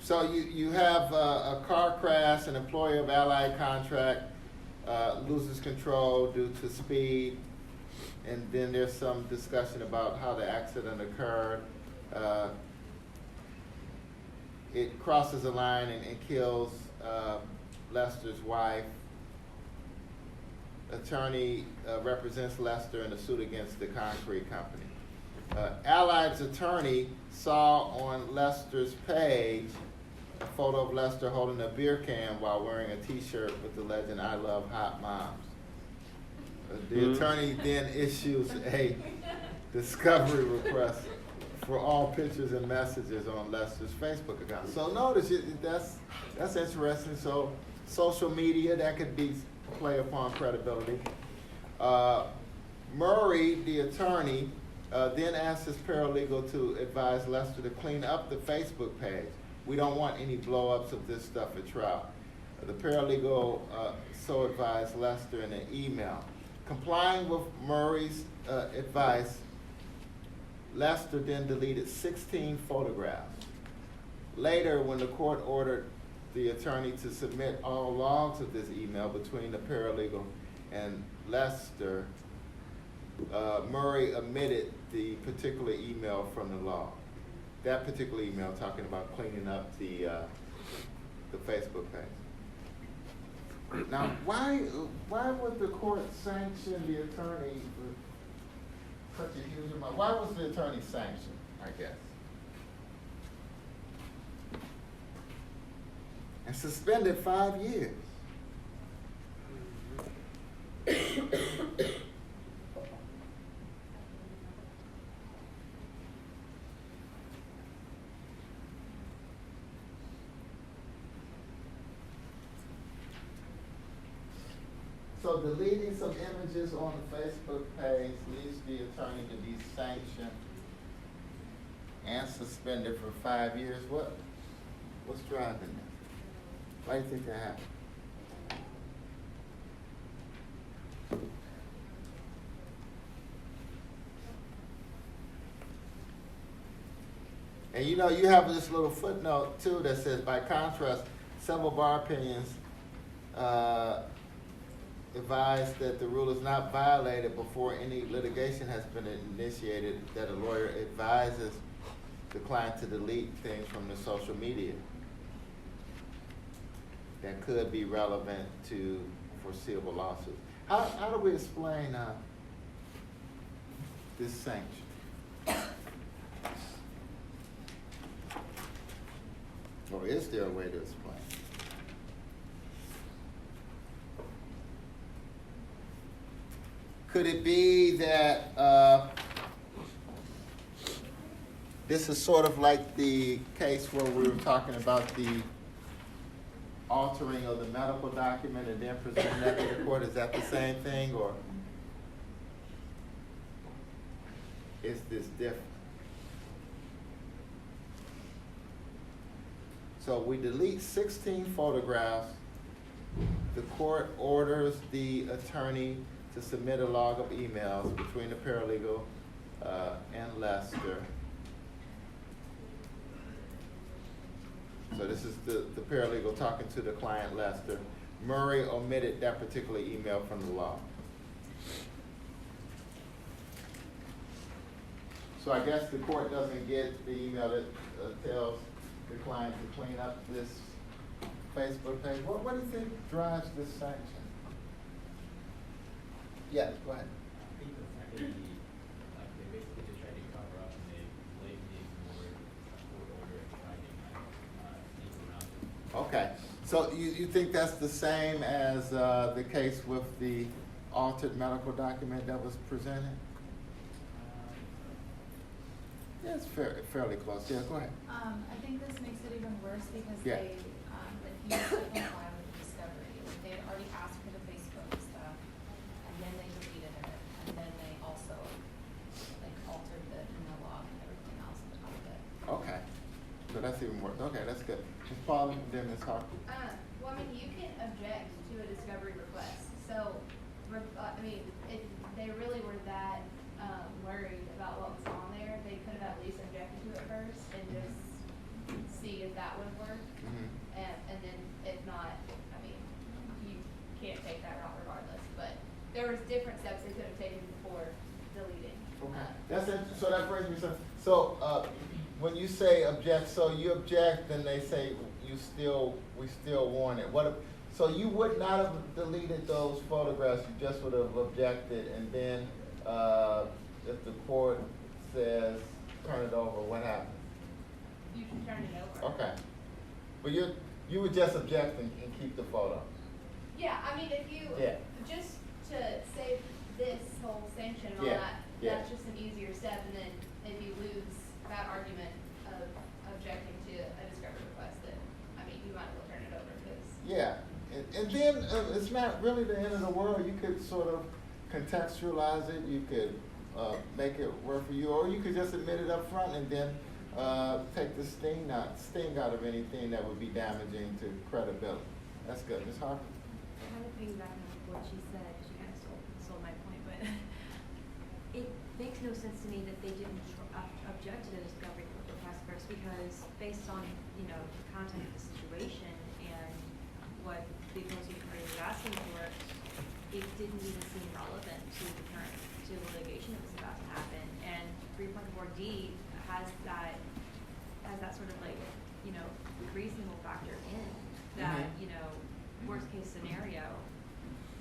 So you have a car crash, an employee of Allied Contract loses control due to speed, and then there's some discussion about how the accident occurred. It crosses a line and kills Lester's wife. Attorney represents Lester in a suit against the concrete company. Allied's attorney saw on Lester's page a photo of Lester holding a beer can while wearing a t-shirt with the legend, "I love hot moms." The attorney then issues a discovery request for all pictures and messages on Lester's Facebook account. So notice that's interesting. So social media, that could play upon credibility. Murray, the attorney, then asked his paralegal to advise Lester to clean up the Facebook page. We don't want any blow-ups of this stuff at trial. The paralegal so advised Lester in an email. Complying with Murray's advice, Lester then deleted 16 photographs. Later, when the court ordered the attorney to submit all logs of this email between the paralegal and Lester, Murray omitted the particular email from the log. That particular email talking about cleaning up the Facebook page. Now, why would the court sanction the attorney for such a huge amount? Why was the attorney sanctioned, I guess? And suspended 5 years. So deleting some images on the Facebook page leads the attorney to be sanctioned and suspended for 5 years. What's driving that? Why do you think that happened? And you know, you have this little footnote too that says, by contrast, several bar opinions advise that the rule is not violated before any litigation has been initiated, that a lawyer advises the client to delete things from the social media that could be relevant to foreseeable lawsuits. How do we explain this sanction? Or is there a way to explain? Could it be that this is sort of like the case where we were talking about the altering of the medical document and then presenting that to the court? Is that the same thing, or is this different? So we delete 16 photographs. The court orders the attorney to submit a log of emails between the paralegal and Lester. So this is the paralegal talking to the client, Lester. Murray omitted that particular email from the log. So I guess the court doesn't get the email that tells the client to clean up this Facebook page. What do you think drives this sanction? Yeah, go ahead. I think the fact that they basically just tried to cover up and they blatantly ignored a court order and tried to sneak around it. Okay, so you think that's the same as the case with the altered medical document that was presented? Yeah, it's fairly close. Yeah, go ahead. I think this makes it even worse because Yeah. they refused to comply with the discovery. They had already asked for the Facebook stuff, and then they deleted it, and then they also altered the email log and everything else on top of it. Okay, so that's even worse. Okay, that's good. Ms. Paul, then Ms. Harper. Well, I mean, you can object to a discovery request, so, I mean, if they really were that, worried about what was on there, they could have at least objected to it first and just see if that would work. Mhm. And then if not, I mean, you can't take that route regardless, but there was different steps they could have taken before deleting. Okay, that's it. So that brings me to, so when you say object, so you object, then they say we still want it. So you would not have deleted those photographs, you just would have objected, and then if the court says turn it over, what happens? You should turn it over. Okay, but you would just object and keep the photo. Yeah, I mean, if you, Yeah. just to save this whole sanction and all Yeah, that, yeah. that's just an easier step, and then if you lose that argument of objecting to a discovery request, then, I mean, you might as well turn it over, because. Yeah, and then it's not really the end of the world. You could sort of contextualize it. You could make it work for you, or you could just admit it up front and then take the sting out of anything that would be damaging to credibility. That's good. Ms. Harper? Kind of piggybacking on what she said, she kind of stole my point, but it makes no sense to me that they didn't object to the discovery request first, because based on, the content of the situation and what the opposing party was asking for, it didn't even seem relevant to the litigation that was about to happen. And 3.4D has that sort of reasonable factor in that, worst case scenario,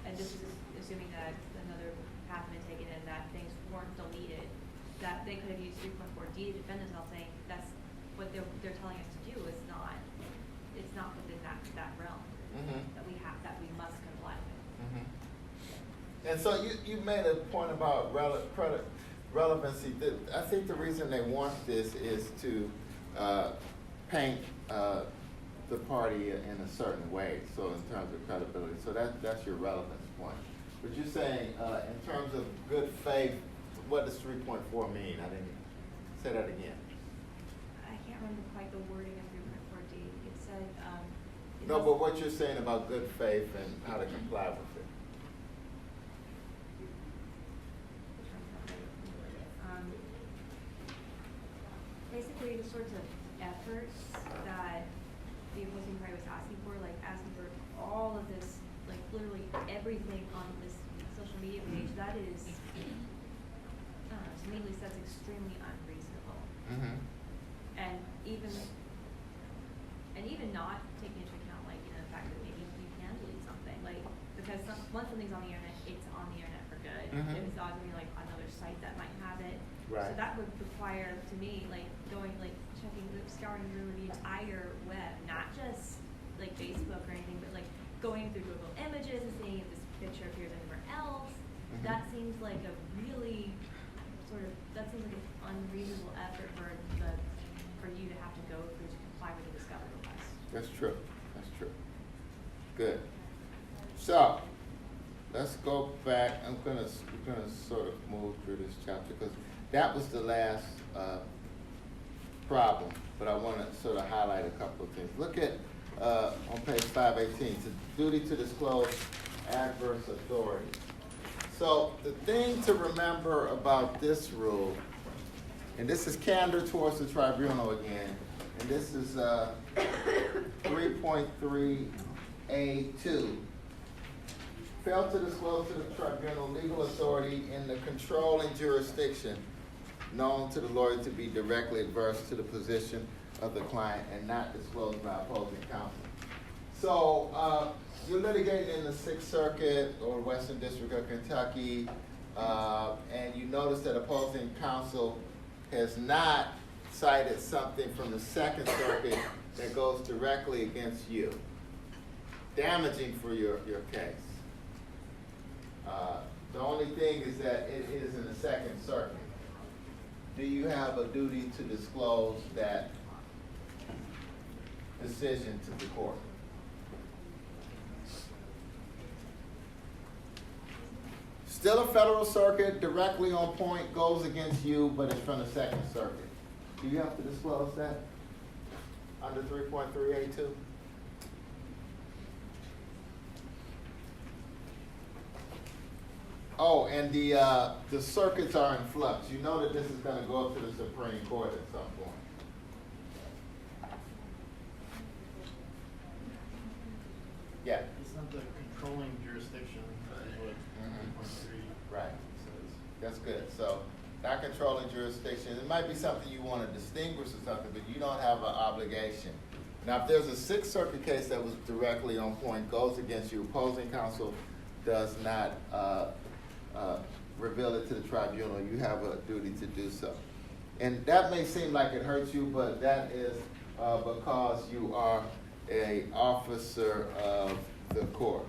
and this is assuming that another path had been taken and that things weren't deleted, that they could have used 3.4D to defend themselves, saying that's what they're telling us to do is not, it's not within that realm that we must comply with. And so you made a point about relevancy. I think the reason they want this is to paint the party in a certain way, so in terms of credibility. So that's your relevance point. But you're saying in terms of good faith, what does 3.4 mean? I didn't say that again. I can't remember quite the wording of 3.4D. It said, No, but what you're saying about good faith and how to comply with it. Basically, the sorts of efforts that the opposing party was asking for, like asking for all of this, like literally everything on this social media page, that is, to me at least, that's extremely unreasonable. And even not taking into account, like, you know, the fact that maybe you can delete something, like, because once something's on the internet, it's on the internet for good. If it's not gonna be like another site that might have it. Right. So that would require, to me, like going, like checking, scouring through the entire web, not just like Facebook or anything, but like going through Google Images and seeing if this picture appears anywhere else. That seems like a really that seems like an unreasonable effort for you to have to go through to comply with the discovery request. That's true. That's true. Good. So let's go back. We're gonna sort of move through this chapter because that was the last problem. But I want to sort of highlight a couple of things. Look at on page 518. It's a duty to disclose adverse authority. So the thing to remember about this rule, and this is candor towards the tribunal again, and this is 3.3A2. Fail to disclose to the tribunal legal authority in the controlling jurisdiction known to the lawyer to be directly adverse to the position of the client and not disclosed by opposing counsel. So you're litigating in the Sixth Circuit or Western District of Kentucky, and you notice that opposing counsel has not cited something from the Second Circuit that goes directly against you, damaging for your case. The only thing is that it is in the Second Circuit. Do you have a duty to disclose that decision to the court? Still a Federal Circuit, directly on point, goes against you, but it's from the Second Circuit. Do you have to disclose that under 3.3A2? Oh, and the circuits are in flux. You know that this is going to go up to the Supreme Court at some point. Yeah. It's not the controlling jurisdiction, is what 3.3 Right. says. That's good. So, not controlling jurisdiction. It might be something you want to distinguish or something, but you don't have an obligation. Now, if there's a Sixth Circuit case that was directly on point, goes against you, opposing counsel does not reveal it to the tribunal, you have a duty to do so. And that may seem like it hurts you, but that is because you are an officer of the court.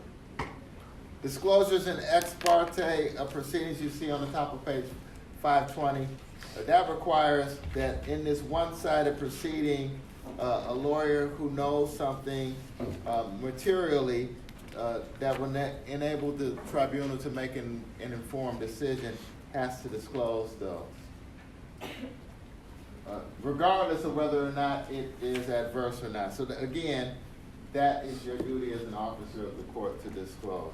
Disclosures in ex parte proceedings you see on the top of page 520. That requires that in this one-sided proceeding, a lawyer who knows something materially that will enable the tribunal to make an informed decision has to disclose those, regardless of whether or not it is adverse or not. So again, that is your duty as an officer of the court to disclose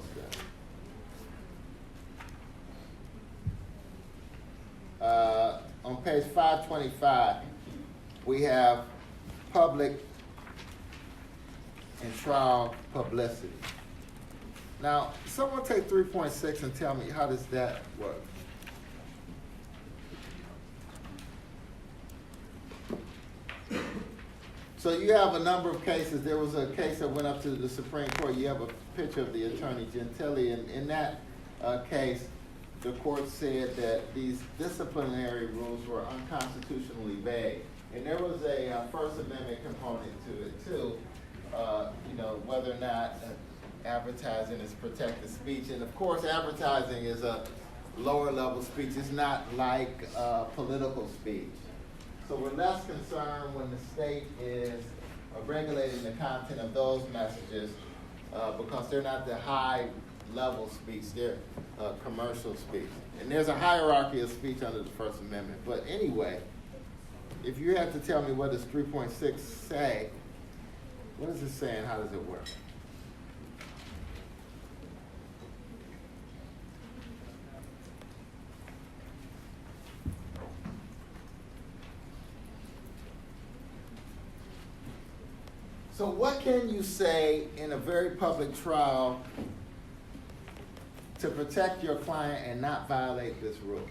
that. On page 525, we have public and trial publicity. Now, someone take 3.6 and tell me, how does that work? So you have a number of cases. There was a case that went up to the Supreme Court. You have a picture of the attorney Gentile, and in that case, the court said that these disciplinary rules were unconstitutionally vague. And there was a First Amendment component to it too, whether or not advertising is protected speech. And of course, advertising is a lower level speech. It's not like political speech. So we're less concerned when the state is regulating the content of those messages because they're not the high level speech, they're commercial speech. And there's a hierarchy of speech under the First Amendment. But anyway, if you have to tell me what does 3.6 say, what is it saying? How does it work? So what can you say in a very public trial to protect your client and not violate this rule?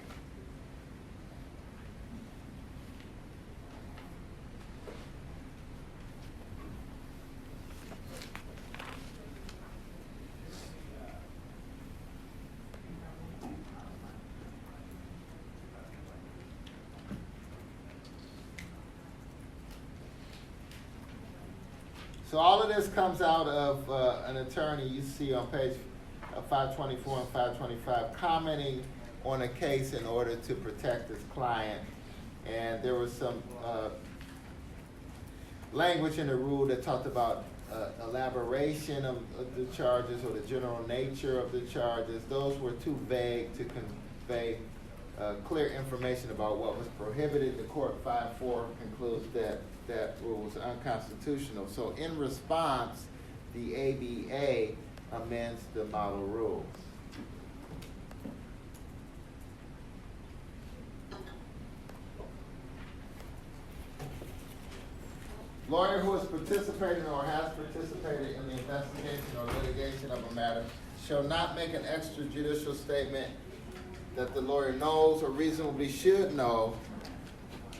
So all of this comes out of an attorney you see on page 524 and 525 commenting on a case in order to protect his client. And there was some language in the rule that talked about elaboration of the charges or the general nature of the charges. Those were too vague to convey clear information about what was prohibited. The court 5-4 concludes that that rule was unconstitutional. So in response, the ABA amends the model rules. Lawyer who is participating or has participated in the investigation or litigation of a matter shall not make an extrajudicial statement that the lawyer knows or reasonably should know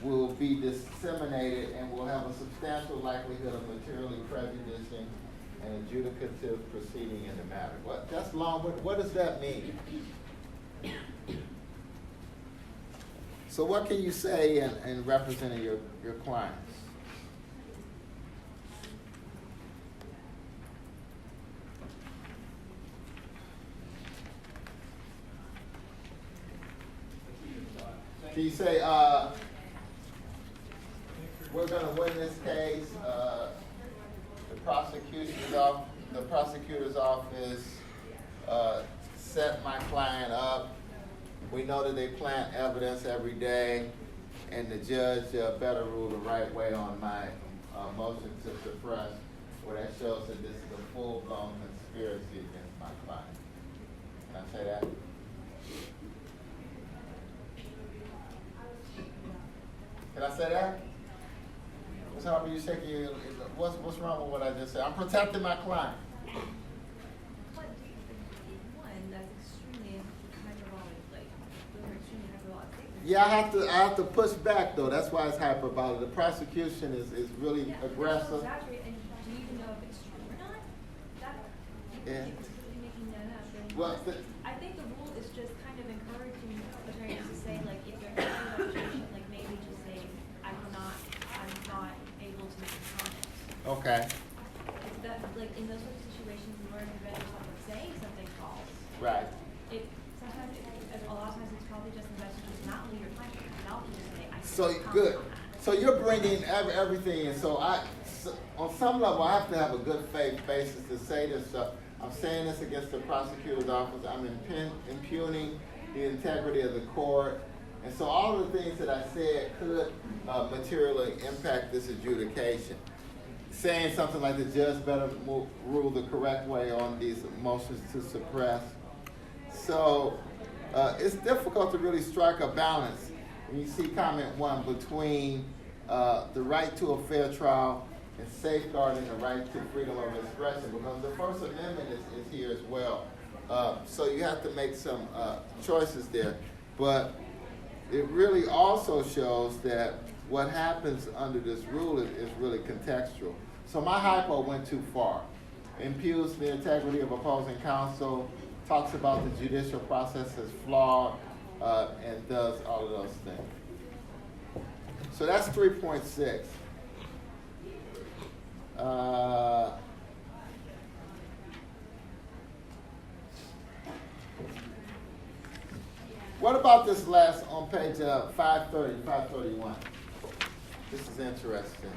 will be disseminated and will have a substantial likelihood of materially prejudicing an adjudicative proceeding in the matter. That's long, but what does that mean? So what can you say in representing your clients? Can you say, we're going to win this case, the prosecutor's office set my client up. We know that they plant evidence every day, and the judge better rule the right way on my motion to suppress, where that shows that this is a full-blown conspiracy against my client. Can I say that? Can I say that? Ms. Harper, you shaking your, what's wrong with what I just said? I'm protecting my client. One, that's extremely hyperbolic, like, those are extremely hyperbolic statements. Yeah, I have to push back though. That's why it's hyperbolic. The prosecution is really Yeah, aggressive. it's exaggerated, and do you even know if it's true or not? That, Yeah. you're completely making that up. And Well, I think the rule is just kind of encouraging attorneys to say, like, if you're having an objection, like, maybe just say, I'm not able to make a comment. Okay, It's that, like, in those sorts of situations, in order to prevent yourself from saying something false, right. a lot of times it's probably just the best to just not leave your client, not to just say, I can't So comment good. on that. So you're bringing everything in. So on some level, I have to have a good faith basis to say this stuff. I'm saying this against the prosecutor's office. I'm impugning the integrity of the court. And so all of the things that I said could materially impact this adjudication. Saying something like the judge better rule the correct way on these motions to suppress. So it's difficult to really strike a balance when you see comment 1 between the right to a fair trial and safeguarding the right to freedom of expression, because the First Amendment is here as well. So you have to make some choices there. But it really also shows that what happens under this rule is really contextual. So my hypo went too far. Impugns the integrity of opposing counsel, talks about the judicial process as flawed, and does all of those things. So that's 3.6. What about this last on page 530, 531? This is interesting.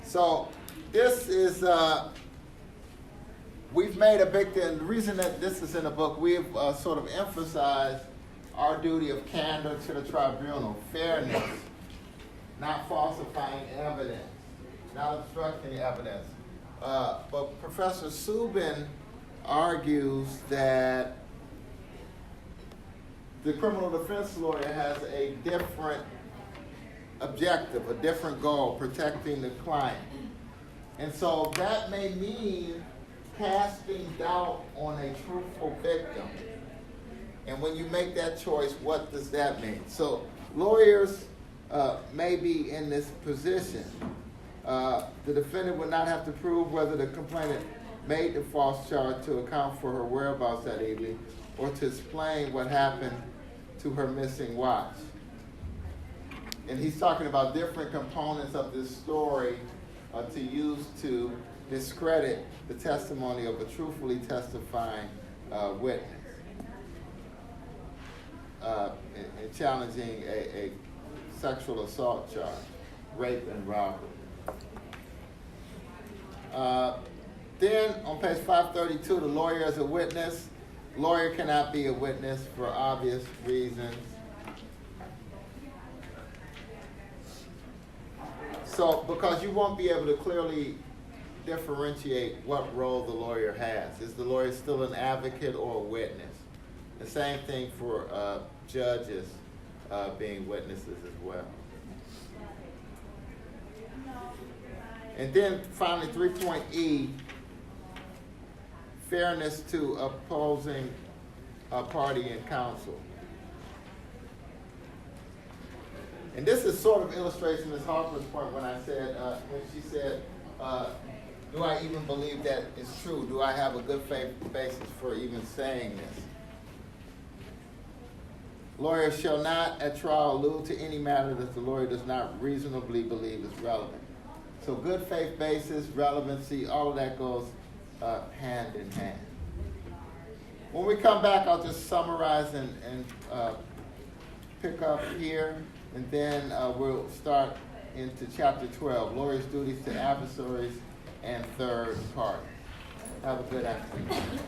So this is, we've made a big deal. The reason that this is in the book, we've sort of emphasized our duty of candor to the tribunal, fairness, not falsifying evidence, not obstructing evidence. But Professor Subin argues that the criminal defense lawyer has a different objective, a different goal, protecting the client. And so that may mean casting doubt on a truthful victim. And when you make that choice, what does that mean? So lawyers may be in this position. The defendant would not have to prove whether the complainant made the false charge to account for her whereabouts that evening or to explain what happened to her missing watch. And he's talking about different components of this story to use to discredit the testimony of a truthfully testifying witness in challenging a sexual assault charge, rape and robbery. Then on page 532, the lawyer as a witness. Lawyer cannot be a witness for obvious reasons. So, because you won't be able to clearly differentiate what role the lawyer has. Is the lawyer still an advocate or a witness? The same thing for judges being witnesses as well. And then finally, 3.E, fairness to opposing party and counsel. And this is sort of illustration Ms. Harper's point when I said, when she said, do I even believe that it's true? Do I have a good faith basis for even saying this? Lawyers shall not at trial allude to any matter that the lawyer does not reasonably believe is relevant. So good faith basis, relevancy, all of that goes hand in hand. When we come back, I'll just summarize and pick up here, and then we'll start into chapter 12, lawyers' duties to adversaries and third parties. Have a good afternoon.